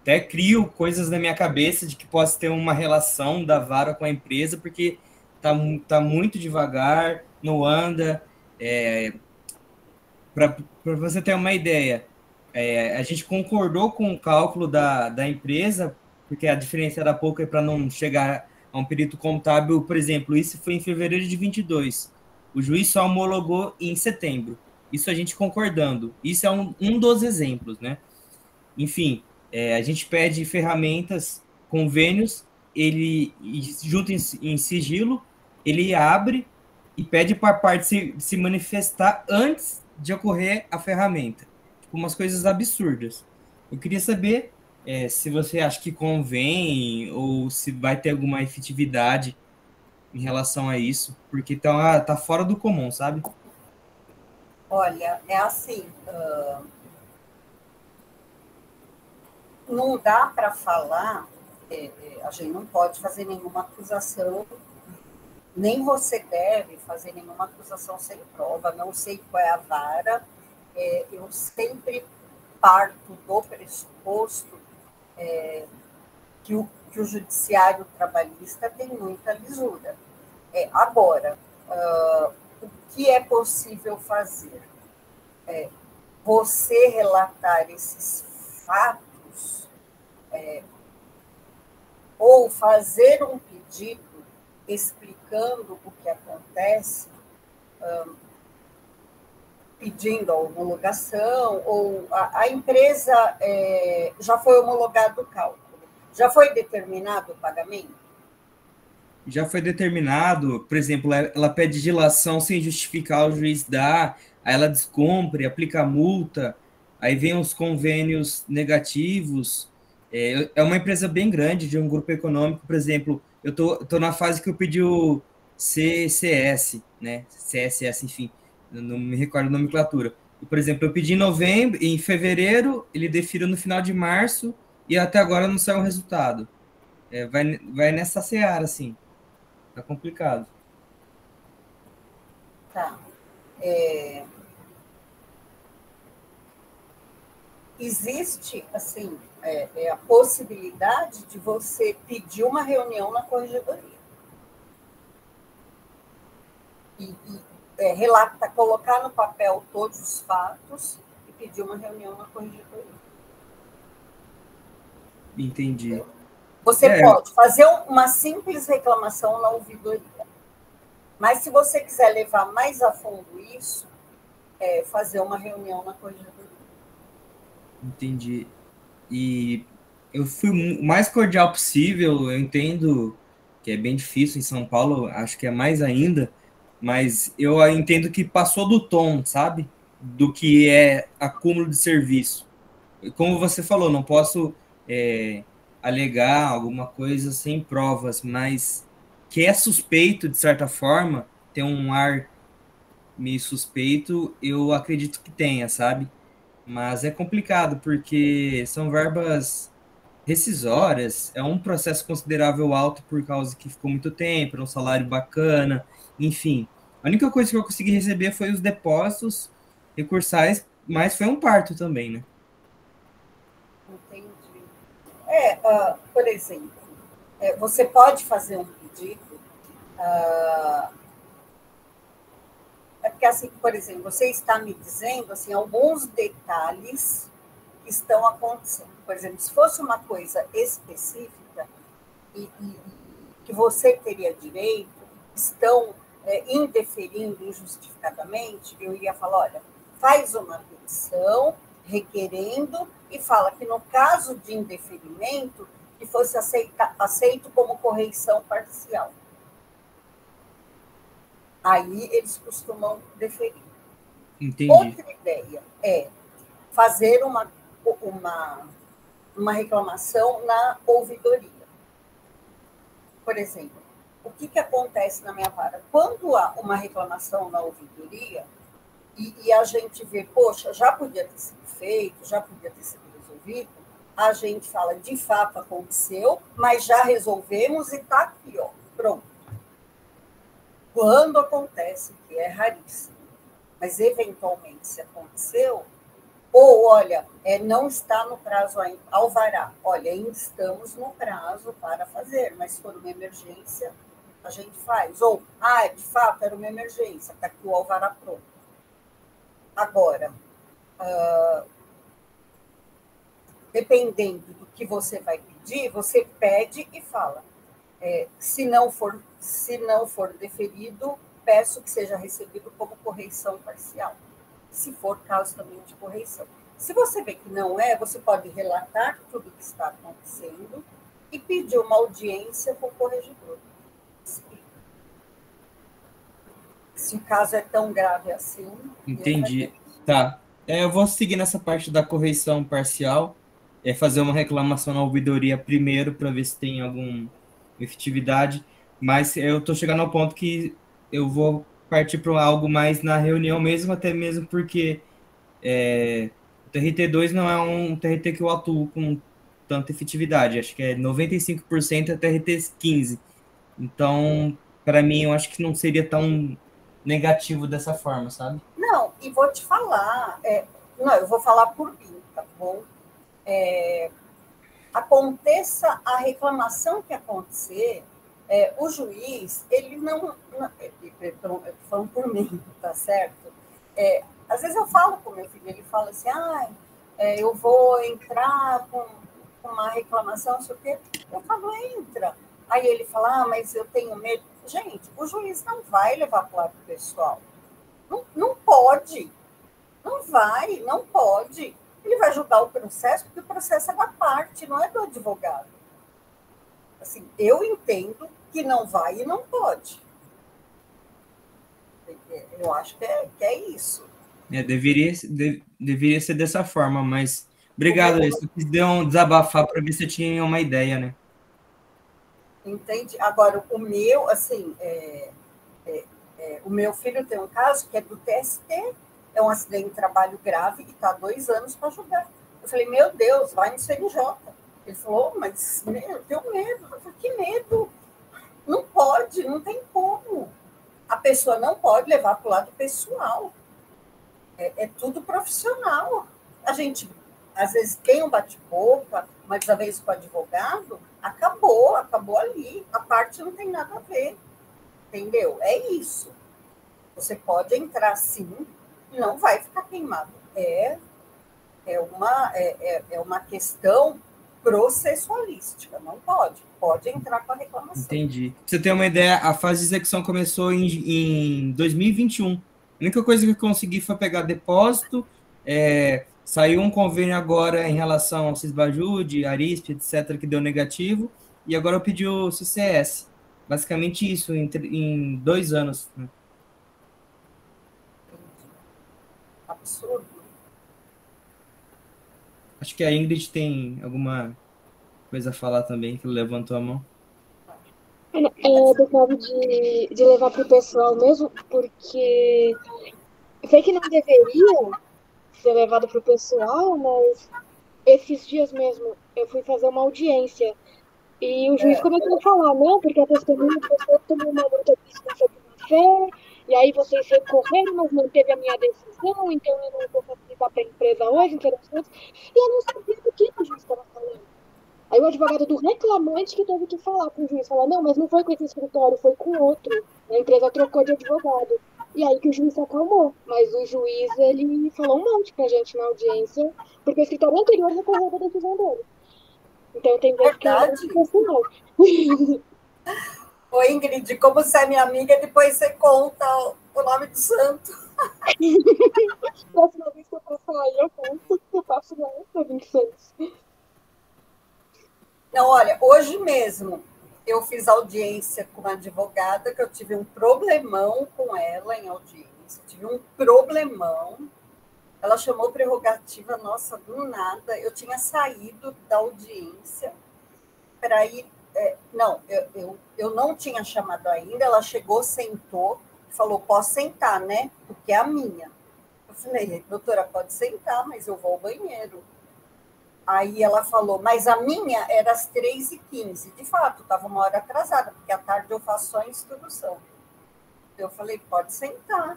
Até crio coisas na minha cabeça de que possa ter uma relação da vara com a empresa, porque tá muito devagar, não anda. Para você ter uma ideia, a gente concordou com o cálculo da empresa, porque a diferença era pouca para não chegar a um perito contábil, por exemplo, isso foi em fevereiro de 22. O juiz só homologou em setembro. Isso a gente concordando. Isso é um dos exemplos, né? Enfim, a gente pede ferramentas, convênios, ele junto em sigilo, ele abre e pede para a parte se manifestar antes de ocorrer a ferramenta. Tipo, umas coisas absurdas. Eu queria saber se você acha que convém ou se vai ter alguma efetividade em relação a isso, porque tá fora do comum, sabe? Olha, é assim, não dá para falar, a gente não pode fazer nenhuma acusação, nem você deve fazer nenhuma acusação sem prova, não sei qual é a vara, eu sempre parto do pressuposto que o judiciário trabalhista tem muita lisura. Agora, o que é possível fazer? Você relatar esses fatos, ou fazer um pedido explicando o que acontece, pedindo a homologação, ou a empresa já foi homologado o cálculo, já foi determinado o pagamento? Já foi determinado, por exemplo, ela pede dilação sem justificar, o juiz dá, aí ela descumpre, aplica multa, aí vem os convênios negativos. É uma empresa bem grande, de um grupo econômico, por exemplo, eu tô na fase que eu pedi o CCS, né? CSS, enfim, não me recordo a nomenclatura. E, por exemplo, eu pedi em fevereiro, ele definiu no final de março, e até agora não saiu o resultado. Vai nessa seara, assim. Tá complicado. Tá. Existe, assim, a possibilidade de você pedir uma reunião na corregedoria. Colocar no papel todos os fatos e pedir uma reunião na corregedoria. Entendi. Você pode fazer uma simples reclamação na ouvidoria. Mas, se você quiser levar mais a fundo isso, fazer uma reunião na corregedoria. Entendi. E eu fui o mais cordial possível, eu entendo que é bem difícil em São Paulo, acho que é mais ainda, mas eu entendo que passou do tom, sabe? Do que é acúmulo de serviço. Como você falou, não posso alegar alguma coisa sem provas, mas que é suspeito, de certa forma, tem um ar meio suspeito, eu acredito que tenha, sabe? Mas é complicado, porque são verbas rescisórias, é um processo considerável alto por causa que ficou muito tempo, era um salário bacana, enfim. A única coisa que eu consegui receber foi os depósitos recursais, mas foi um parto também, né? Entendi. Por exemplo, você pode fazer um pedido, porque, assim, por exemplo, você está me dizendo assim, alguns detalhes que estão acontecendo. Por exemplo, se fosse uma coisa específica e que você teria direito, estão indeferindo injustificadamente, eu ia falar, olha, faz uma petição requerendo e fala que no caso de indeferimento, que fosse aceito como correição parcial. Aí eles costumam deferir. Entendi. Outra ideia é fazer uma reclamação na ouvidoria. Por exemplo, o que acontece na minha vara? Quando há uma reclamação na ouvidoria e a gente vê, poxa, já podia ter sido feito, já podia ter sido resolvido, a gente fala, de fato aconteceu, mas já resolvemos e está aqui, ó, pronto. Quando acontece, que é raríssimo, mas eventualmente se aconteceu, ou, olha, não está no prazo ainda, alvará. Olha, ainda estamos no prazo para fazer, mas se for uma emergência, a gente faz. Ou, de fato, era uma emergência, está aqui o alvará pronto. Agora, dependendo do que você vai pedir, você pede e fala. Se não for deferido, peço que seja recebido como correição parcial. Se for caso também de correição. Se você vê que não é, você pode relatar tudo o que está acontecendo e pedir uma audiência com o corregedor. Se o caso é tão grave assim... Entendi. Tá. Eu vou seguir nessa parte da correição parcial, fazer uma reclamação na ouvidoria primeiro para ver se tem alguma efetividade, mas eu estou chegando ao ponto que eu vou partir para algo mais na reunião mesmo, até mesmo porque o TRT2 não é um TRT que eu atuo com tanta efetividade, acho que 95% é TRT15. Então, para mim, eu acho que não seria tão negativo dessa forma, sabe? Não, e vou te falar, eu vou falar por mim, tá bom? Aconteça a reclamação que acontecer, o juiz, ele não estou falando por mim, tá certo? Às vezes eu falo com o meu filho, ele fala assim, eu vou entrar com uma reclamação, não sei o quê. Eu falo, entra. Aí ele fala, mas eu tenho medo. Gente, o juiz não vai levar para o lado pessoal. Não pode. Não pode. Ele vai julgar o processo, porque o processo é da parte, não é do advogado. Assim, eu entendo que não vai e não pode. Eu acho que é isso. Deveria ser dessa forma, mas obrigado, isso. Quis desabafar para ver se eu tinha uma ideia, né? Entende? Agora, o meu, assim, o meu filho tem um caso que é do TST, é um acidente de trabalho grave e está 2 anos para julgar. Eu falei, meu Deus, vai no CNJ. Ele falou, mas eu tenho medo. Eu falei, que medo? Não pode, não tem como. A pessoa não pode levar para o lado pessoal. É tudo profissional. A gente, às vezes, tem um bate-boca, mas às vezes com o advogado, acabou ali. A parte não tem nada a ver. Entendeu? É isso. Você pode entrar sim, não vai ficar queimado. É uma questão processualística, não pode. Pode entrar com a reclamação. Entendi. Pra você ter uma ideia, a fase de execução começou em 2021. A única coisa que eu consegui foi pegar depósito, saiu um convênio agora em relação ao Cisbajude, Arisp, etc., que deu negativo, e agora eu pedi o CCS. Basicamente isso, em 2 anos. Absurdo. Acho que a Ingrid tem alguma coisa a falar também, que levantou a mão. Do caso de levar para o pessoal mesmo, porque eu sei que não deveria ser levado para o pessoal, mas esses dias mesmo eu fui fazer uma audiência e o juiz começou a falar, não, porque a testemunha tomou uma luta de desculpa de fé, e aí vocês recorreram, mas não teve a minha decisão, então eu não vou facilitar para a empresa hoje, interessante. E eu não sabia do que o juiz estava falando. Aí o advogado do reclamante que teve que falar para o juiz, falar, não, mas não foi com esse escritório, foi com outro. A empresa trocou de advogado. E aí que o juiz se acalmou. Mas o juiz, ele falou um monte pra gente na audiência, porque o escritório anterior recorreu da decisão dele. Então tem vezes que é pessoal. Ô, Ingrid, como você é minha amiga, depois você conta o nome do santo. Próxima vez que eu passar aí, eu conto. Eu passo lá, 26. Não, olha, hoje mesmo eu fiz audiência com uma advogada, que eu tive um problemão com ela em audiência, tive um problemão. Ela chamou prerrogativa, nossa, do nada. Eu tinha saído da audiência para ir... não, eu não tinha chamado ainda, ela chegou, sentou, falou, posso sentar, né? Porque é a minha. Eu falei, doutora, pode sentar, mas eu vou ao banheiro. Aí ela falou, mas a minha era às 3h15. De fato, estava uma hora atrasada, porque à tarde eu faço só instrução. Eu falei, pode sentar,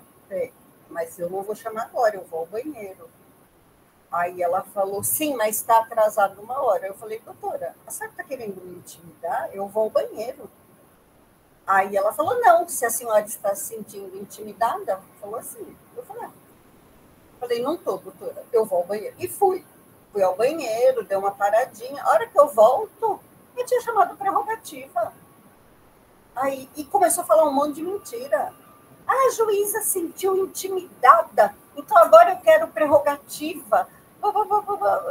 mas eu não vou chamar agora, eu vou ao banheiro. Aí ela falou, sim, mas está atrasado 1 hora. Eu falei, doutora, a senhora está querendo me intimidar? Eu vou ao banheiro. Aí ela falou, não, se a senhora está se sentindo intimidada, falou assim. Eu falei, não estou, doutora, eu vou ao banheiro. E fui ao banheiro, dei uma paradinha. A hora que eu volto, eu tinha chamado prerrogativa. Aí, e começou a falar um monte de mentira. A juíza sentiu intimidada, então agora eu quero prerrogativa.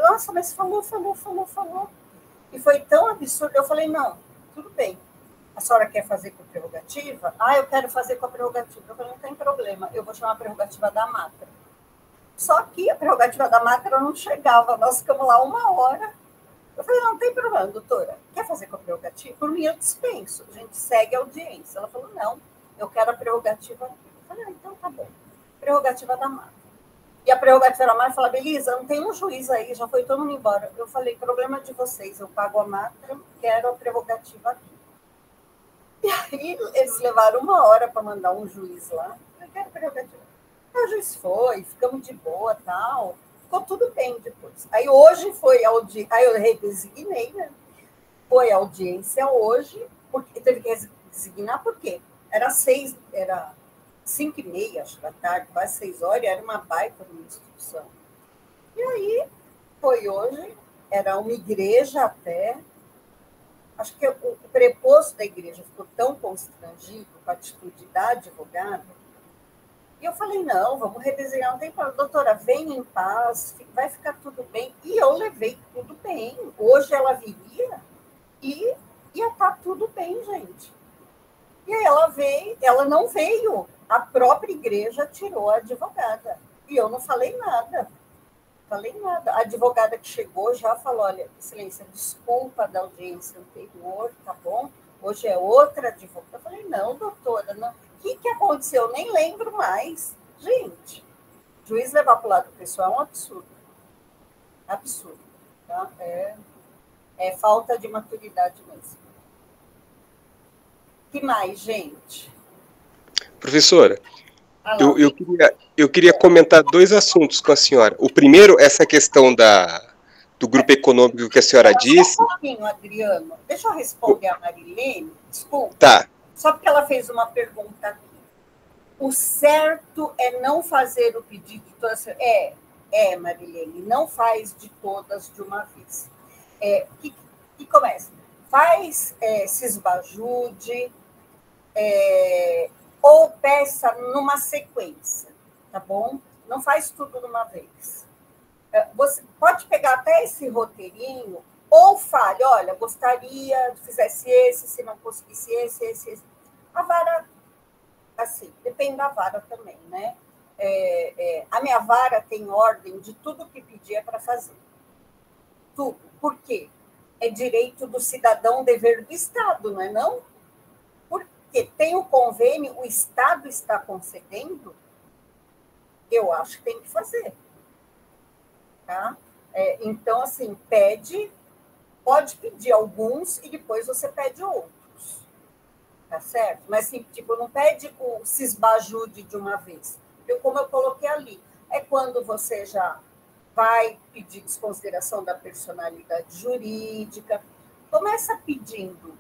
Nossa, mas falou. E foi tão absurdo. Eu falei, não, tudo bem. A senhora quer fazer com prerrogativa? Eu quero fazer com a prerrogativa. Eu falei, não tem problema, eu vou chamar a prerrogativa da matra. Só que a prerrogativa da matra não chegava, nós ficamos lá 1 hora. Eu falei, não tem problema, doutora, quer fazer com a prerrogativa? Por mim, eu dispenso, a gente segue a audiência. Ela falou, não, eu quero a prerrogativa. Eu falei, então tá bom, prerrogativa da matra. E a prerrogativa da matra fala, Belisa, não tem um juiz aí, já foi todo mundo embora. Eu falei, problema de vocês, eu pago a matra, quero a prerrogativa aqui. E aí eles levaram 1 hora para mandar um juiz lá, eu quero prerrogativa. O juiz foi, ficamos de boa, tal, ficou tudo bem depois. Aí hoje foi aí eu redesignei, né? Foi a audiência hoje, porque teve que designar, por quê? Era 5h30, acho, da tarde, quase 6 horas, era uma baita de uma instrução. E aí foi hoje, era uma igreja até. Acho que o preposto da igreja ficou tão constrangido com a atitude da advogada. E eu falei, não, vamos redesenhar, não tem problema. Doutora, vem em paz, vai ficar tudo bem. E eu levei tudo bem. Hoje ela viria e ia estar tudo bem, gente. E aí ela não veio. A própria igreja tirou a advogada. E eu não falei nada. A advogada que chegou já falou, olha, excelência, desculpa da audiência anterior, tá bom? Hoje é outra advogada. Eu falei, não, doutora, não. O que aconteceu? Eu nem lembro mais. Gente, juiz levar para o lado pessoal é um absurdo. Absurdo. Tá? É falta de maturidade mesmo. O que mais, gente? Professora, eu queria comentar 2 assuntos com a senhora. O primeiro, essa questão do grupo econômico que a senhora disse. Só um pouquinho, Adriano. Deixa eu responder a Marilene. Desculpa. Tá. Só porque ela fez uma pergunta aqui. O certo é não fazer o pedido de todas. Marilene, não faz de todas de uma vez. Que começa. Faz cisbajude, ou peça numa sequência, tá bom? Não faz tudo de uma vez. Você pode pegar até esse roteirinho, ou fale, olha, gostaria que fizesse esse, se não conseguisse esse. A vara, assim, depende da vara também, né? A minha vara tem ordem de tudo que pedir para fazer. Tudo. Por quê? É direito do cidadão, dever do Estado, não é não? Porque tem o convênio, o Estado está concedendo, eu acho que tem que fazer. Tá? Então, assim, pode pedir alguns e depois você pede outros. Tá certo? Mas, assim, tipo, não pede o cisbajude de uma vez. Como eu coloquei ali, é quando você já vai pedir desconsideração da personalidade jurídica, começa pedindo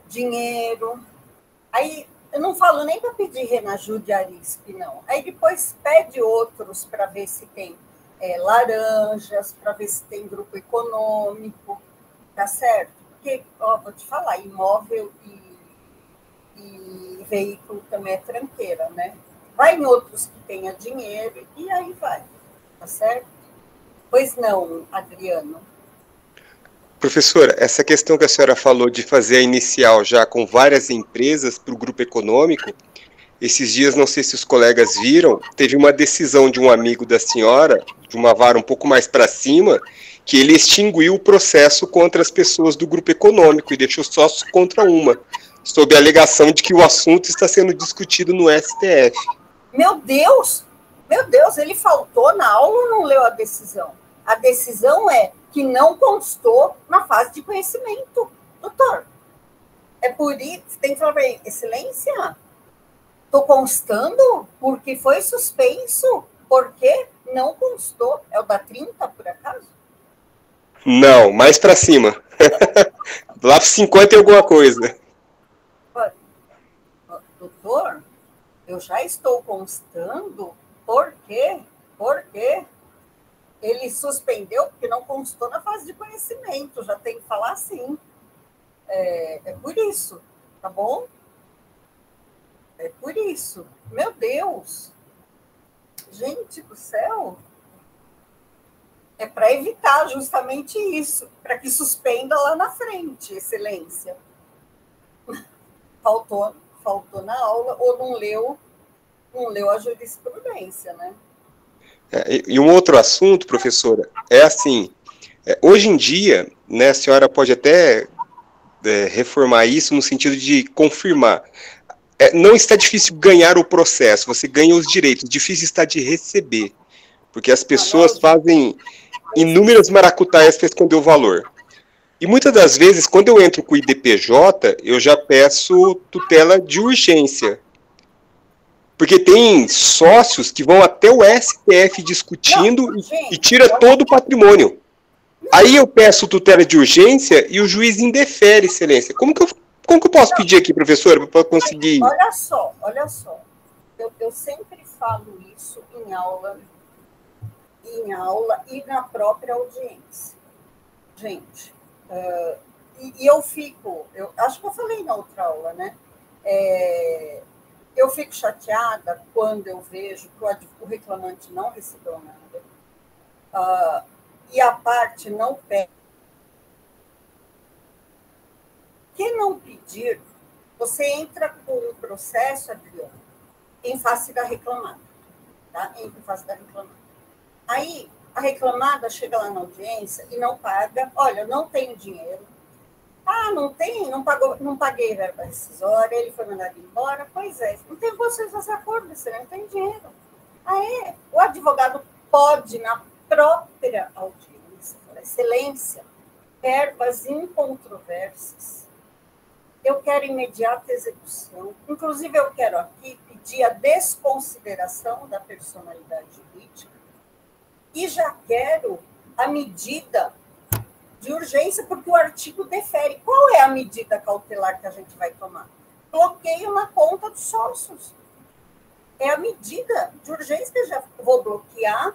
dinheiro. Aí, eu não falo nem para pedir renajude Arispe, não. Aí depois pede outros para ver se tem laranjas, para ver se tem grupo econômico, tá certo? Porque, vou te falar, imóvel e veículo também é tranqueira, né? Vai em outros que tenha dinheiro e aí vai, tá certo? Pois não, Adriano. Professora, essa questão que a senhora falou de fazer a inicial já com várias empresas para o grupo econômico, esses dias, não sei se os colegas viram, teve uma decisão de um amigo da senhora, de uma vara um pouco mais para cima, que ele extinguiu o processo contra as pessoas do grupo econômico e deixou só contra uma, sob a alegação de que o assunto está sendo discutido no STF. Meu Deus, ele faltou na aula ou não leu a decisão? A decisão é que não constou na fase de conhecimento. Doutor, é por isso, tem que falar para ele, excelência, estou constando porque foi suspenso, porque não constou. É o da 30, por acaso? Não, mais para cima. Lá para 50 e alguma coisa. Doutor, eu já estou constando porque ele suspendeu porque não constou na fase de conhecimento. Já tem que falar assim. É por isso, tá bom? É por isso. Meu Deus! Gente do céu! É para evitar justamente isso, para que suspenda lá na frente, excelência. Faltou na aula ou não leu a jurisprudência, né? E um outro assunto, professora, é assim, hoje em dia, né, a senhora pode até reformar isso no sentido de confirmar. Não está difícil ganhar o processo, você ganha os direitos, difícil está de receber, porque as pessoas fazem inúmeras maracutaias para esconder o valor. E muitas das vezes, quando eu entro com o IDPJ, eu já peço tutela de urgência. Porque tem sócios que vão até o STF discutindo e tira todo o patrimônio. Aí eu peço tutela de urgência e o juiz indefere, excelência. Como que eu posso pedir aqui, professora, para conseguir... Olha só. Eu sempre falo isso em aula e na própria audiência. Gente, eu acho que eu falei na outra aula, né? Eu fico chateada quando eu vejo que o reclamante não recebeu nada e a parte não pede. Quem não pedir, você entra com o processo, Adriano, em face da reclamada. Tá? Em face da reclamada. Aí, a reclamada chega lá na audiência e não paga. Olha, eu não tenho dinheiro. Ah, não tem? Não paguei verba rescisória, ele foi mandado embora. Pois é, não tem vocês fazer acordo, você não tem dinheiro. Aí, o advogado pode, na própria audiência, falar, excelência, verbas incontroversas, eu quero imediata execução. Inclusive, eu quero aqui pedir a desconsideração da personalidade jurídica e já quero a medida de urgência, porque o artigo defere. Qual é a medida cautelar que a gente vai tomar? Bloqueio na conta dos sócios. É a medida de urgência que eu já vou bloquear.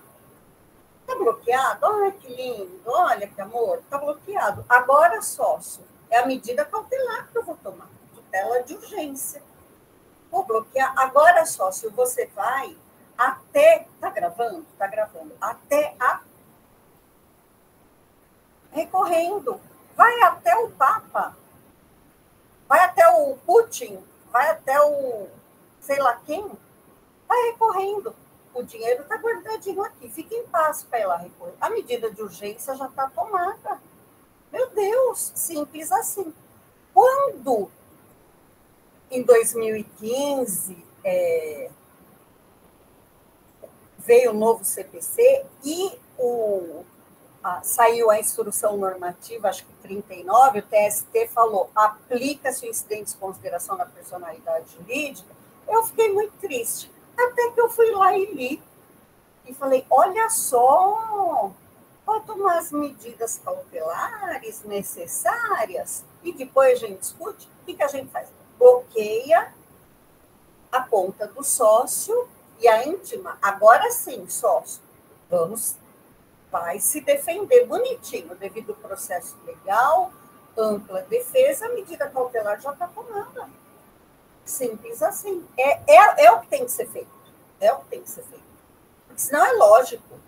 Está bloqueado? Olha que lindo, olha que amor, está bloqueado. Agora, sócio, é a medida cautelar que eu vou tomar, tutela de urgência. Vou bloquear. Agora, sócio, você vai até... Está gravando? Está gravando. Até a... recorrendo. Vai até o Papa. Vai até o Putin. Vai até o... sei lá quem. Vai recorrendo. O dinheiro está guardadinho aqui. Fique em paz para ir lá recorrer. A medida de urgência já está tomada. Meu Deus, simples assim. Quando, em 2015, veio o novo CPC e saiu a instrução normativa, acho que 39, o TST falou, aplica-se o incidente de desconsideração da personalidade jurídica, eu fiquei muito triste. Até que eu fui lá e li. E falei, olha só, pode tomar as medidas cautelares necessárias e depois a gente discute. O que a gente faz? Bloqueia a conta do sócio e a íntima. Agora sim, sócio, vai se defender bonitinho, devido ao processo legal, ampla defesa, a medida cautelar já está tomada. Simples assim. É o que tem que ser feito. É o que tem que ser feito. Porque senão é lógico,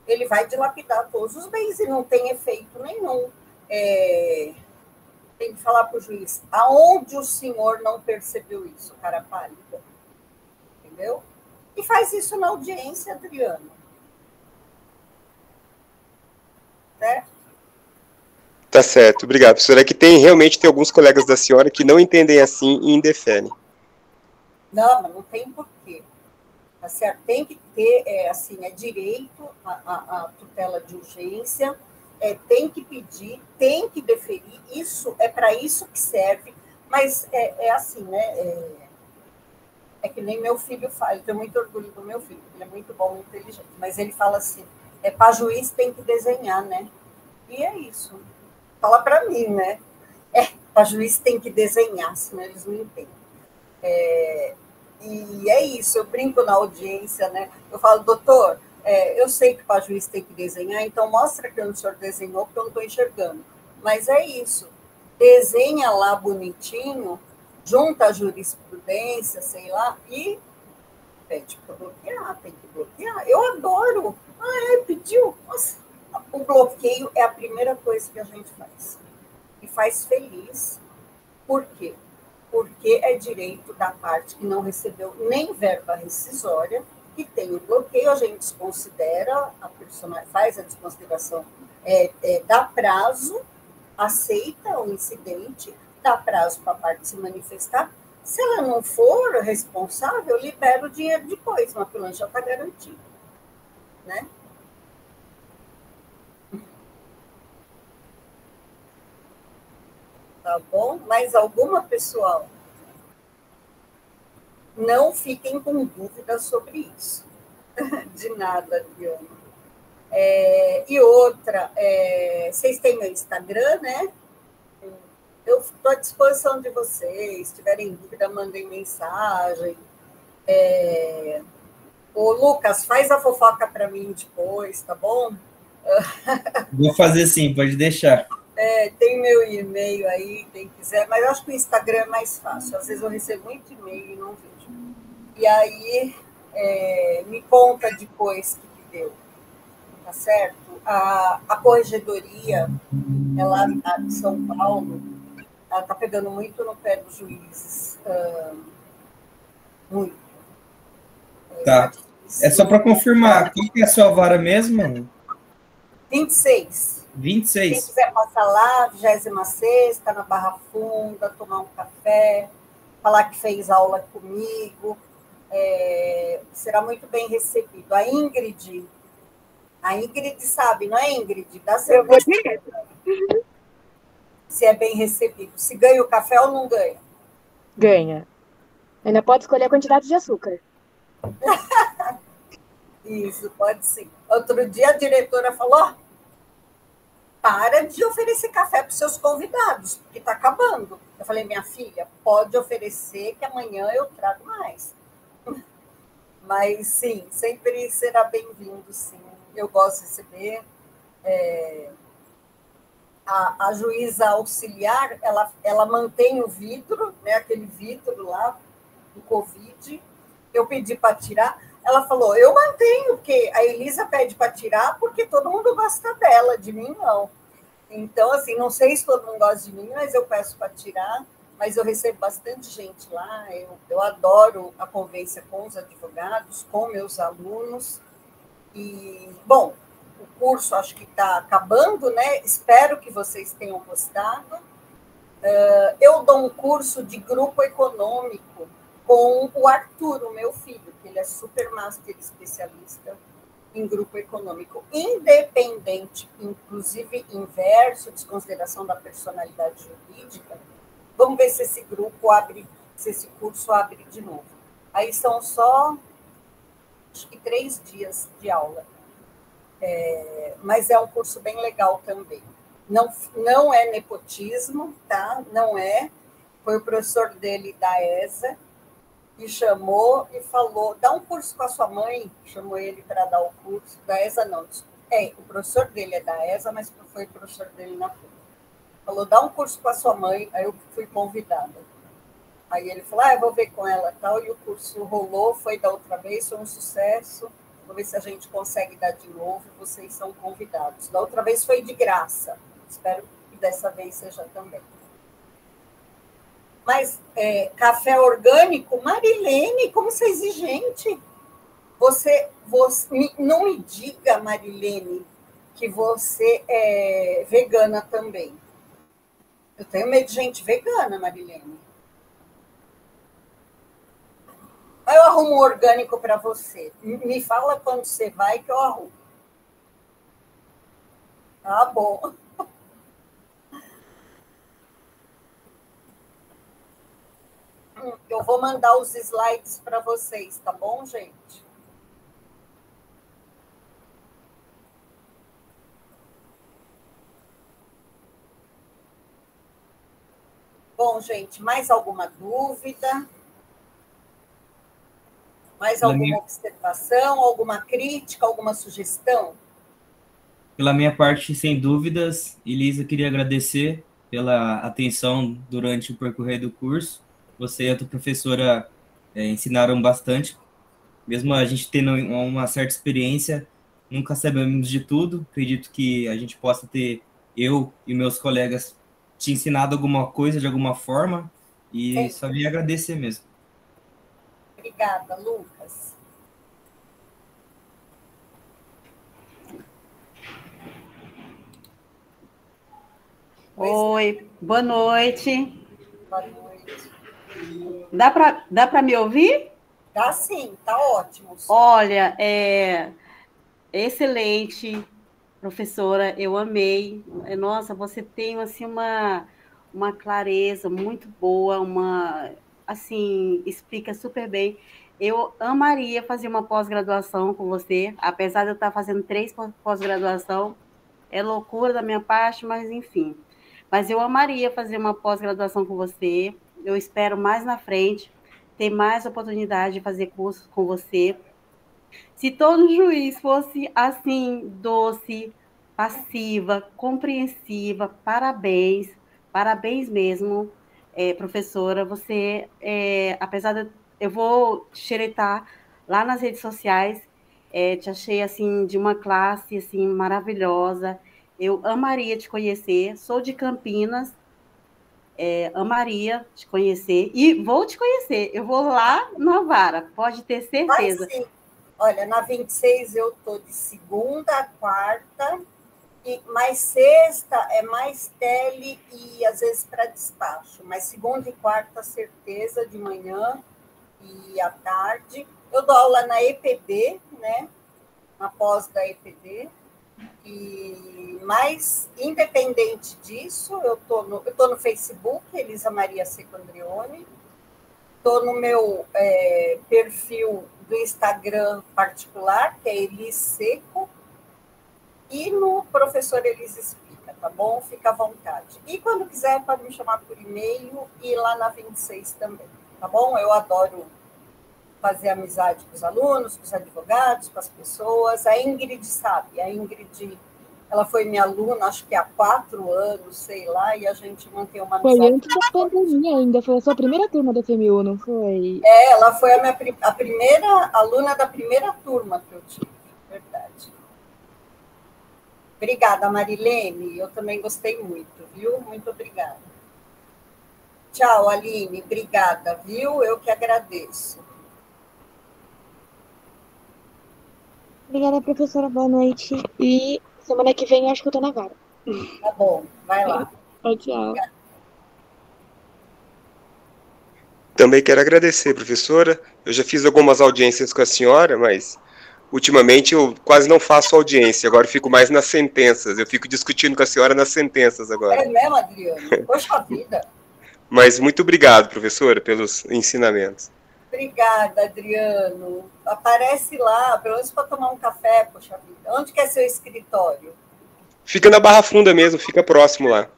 ele vai dilapidar todos os bens e não tem efeito nenhum. tem que falar para o juiz, aonde o senhor não percebeu isso, cara pálida? Entendeu? E faz isso na audiência, Adriano. Certo? Tá certo, obrigado, professora. É que realmente tem alguns colegas da senhora que não entendem assim e indeferem. Não, mas não tem porquê. Tá certo? Tem que ter, assim, direito à tutela de urgência, tem que pedir, tem que deferir, isso é para isso que serve, mas assim, né? É que nem meu filho fala, eu tenho muito orgulho do meu filho, ele é muito bom, muito inteligente, mas ele fala assim, para juiz tem que desenhar, né? E é isso. Fala para mim, né? Para juiz tem que desenhar, senão eles não entendem. E é isso, eu brinco na audiência, né? Eu falo, doutor, eu sei que para juiz tem que desenhar, então mostra que o senhor desenhou, porque eu não estou enxergando. Mas é isso, desenha lá bonitinho, junta a jurisprudência, sei lá, e pede para bloquear, tem que bloquear. Eu adoro. Pediu. Nossa, o bloqueio é a primeira coisa que a gente faz. E faz feliz. Por quê? Porque é direito da parte que não recebeu nem verba rescisória, que tem o bloqueio, a gente desconsidera, a personagem faz a desconsideração, dá prazo, aceita o incidente, dá prazo para a parte se manifestar. Se ela não for responsável, libera o dinheiro depois, mas pelo menos já está garantido. Né? Tá bom? Mais alguma, pessoal? Não fiquem com dúvidas sobre isso. De nada, Diana. E outra, vocês têm meu Instagram, né? Eu estou à disposição de vocês. Se tiverem dúvida, mandem mensagem. Ô, Lucas, faz a fofoca para mim depois, tá bom? Vou fazer sim, pode deixar. Tem meu e-mail aí, quem quiser, mas eu acho que o Instagram é mais fácil. Às vezes eu recebo muito e-mail e não vejo. E aí, me conta depois o que deu, tá certo? A corregedoria, ela de São Paulo, ela está pegando muito no pé dos juízes. Muito. Tá. É só para confirmar, qual que é a sua vara mesmo? 26. 26. Quem quiser passar lá, 26ª, na Barra Funda, tomar um café, falar que fez aula comigo, será muito bem recebido. A Ingrid sabe, não é, Ingrid? Dá certeza se é bem recebido. Se ganha o café ou não ganha? Ganha. Ainda pode escolher a quantidade de açúcar. Isso, pode sim. Outro dia a diretora falou, para de oferecer café para os seus convidados, porque está acabando. Eu falei, minha filha, pode oferecer que amanhã eu trago mais. Mas, sim, sempre será bem-vindo, sim. Eu gosto de receber. A juíza auxiliar, ela mantém o vidro, né, aquele vidro lá, do Covid. Eu pedi para tirar. Ela falou, eu mantenho, porque a Elisa pede para tirar, porque todo mundo gosta dela, de mim não. Então, assim, não sei se todo mundo gosta de mim, mas eu peço para tirar. Mas eu recebo bastante gente lá, eu adoro a convivência com os advogados, com meus alunos. E, bom, o curso acho que está acabando, né? Espero que vocês tenham gostado. Eu dou um curso de grupo econômico com o Arthur, o meu filho, que ele é super master especialista em grupo econômico, independente, inclusive inverso, desconsideração da personalidade jurídica. Vamos ver se esse grupo abre, se esse curso abre de novo. Aí são só, acho que 3 dias de aula. Mas é um curso bem legal também. Não é nepotismo, tá? Não é. Foi o professor dele da ESA que chamou e falou, dá um curso com a sua mãe, chamou ele para dar o curso, da ESA não, o professor dele é da ESA, mas foi o professor dele na FUC. Falou, dá um curso com a sua mãe, aí eu fui convidada. Aí ele falou, eu vou ver com ela e tal, e o curso rolou, foi da outra vez, foi um sucesso, vou ver se a gente consegue dar de novo, vocês são convidados. Da outra vez foi de graça, espero que dessa vez seja também. Mas café orgânico, Marilene, como você é exigente. Você não me diga, Marilene, que você é vegana também. Eu tenho medo de gente vegana, Marilene. Aí eu arrumo um orgânico para você. Me fala quando você vai que eu arrumo. Tá bom. Eu vou mandar os slides para vocês, tá bom, gente? Bom, gente, mais alguma dúvida? Mais alguma observação, alguma crítica, alguma sugestão? Pela minha parte, sem dúvidas, Elisa, queria agradecer pela atenção durante o percorrer do curso. Você e a tua professora ensinaram bastante. Mesmo a gente tendo uma certa experiência, nunca sabemos de tudo. Acredito que a gente possa ter, eu e meus colegas, te ensinado alguma coisa de alguma forma. E só vim agradecer mesmo. Obrigada, Lucas. Oi, boa noite. Boa noite. Dá para me ouvir? Dá sim, tá ótimo. Olha, excelente, professora, eu amei. Nossa, você tem assim uma clareza muito boa, assim, explica super bem. Eu amaria fazer uma pós-graduação com você, apesar de eu estar fazendo 3 pós-graduação. É loucura da minha parte, mas enfim. Mas eu amaria fazer uma pós-graduação com você. Eu espero mais na frente ter mais oportunidade de fazer cursos com você. Se todo juiz fosse assim, doce, passiva, compreensiva, parabéns, parabéns mesmo, professora. Você, apesar de eu vou te xeretar lá nas redes sociais, te achei assim de uma classe assim maravilhosa. Eu amaria te conhecer. Sou de Campinas, amaria te conhecer e vou te conhecer. Eu vou lá na Vara, pode ter certeza. Vai sim. Olha, na 26 eu estou de segunda a quarta, mas sexta é mais tele e às vezes para despacho. Mas segunda e quarta, certeza, de manhã e à tarde. Eu dou aula na EPD, né? Na pós da EPD. Mas, independente disso, eu tô no Facebook, Elisa Maria Seco Andreoni. Estou no meu perfil do Instagram particular, que é Elis Seco, e no Professor Elis Explica, tá bom? Fica à vontade. E quando quiser, pode me chamar por e-mail e lá na 26 também, tá bom? Eu adoro fazer amizade com os alunos, com os advogados, com as pessoas. A Ingrid sabe, ela foi minha aluna, acho que há 4 anos, sei lá, e a gente mantém uma amizade. Foi antes da pandemia ainda, foi a sua primeira turma da FMU, não foi? Ela foi a primeira aluna da primeira turma que eu tive, verdade. Obrigada, Marilene, eu também gostei muito, viu? Muito obrigada. Tchau, Aline, obrigada, viu? Eu que agradeço. Obrigada, professora, boa noite. E semana que vem eu acho que eu tô na Vara. Tá bom, vai lá. Tchau. Também quero agradecer, professora. Eu já fiz algumas audiências com a senhora, mas ultimamente eu quase não faço audiência. Agora eu fico mais nas sentenças. Eu fico discutindo com a senhora nas sentenças agora. É mesmo, Adriano? Poxa vida. Mas muito obrigado, professora, pelos ensinamentos. Obrigada, Adriano. Aparece lá, pelo menos para tomar um café, poxa vida. Onde que é seu escritório? Fica na Barra Funda mesmo, fica próximo lá.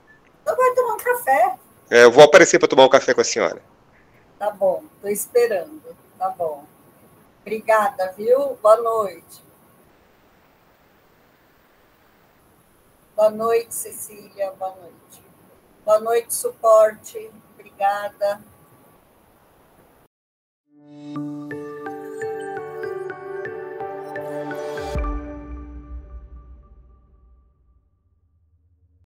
Então vai tomar um café. Eu vou aparecer para tomar um café com a senhora. Tá bom, estou esperando. Tá bom. Obrigada, viu? Boa noite. Boa noite, Cecília. Boa noite. Boa noite, suporte. Obrigada.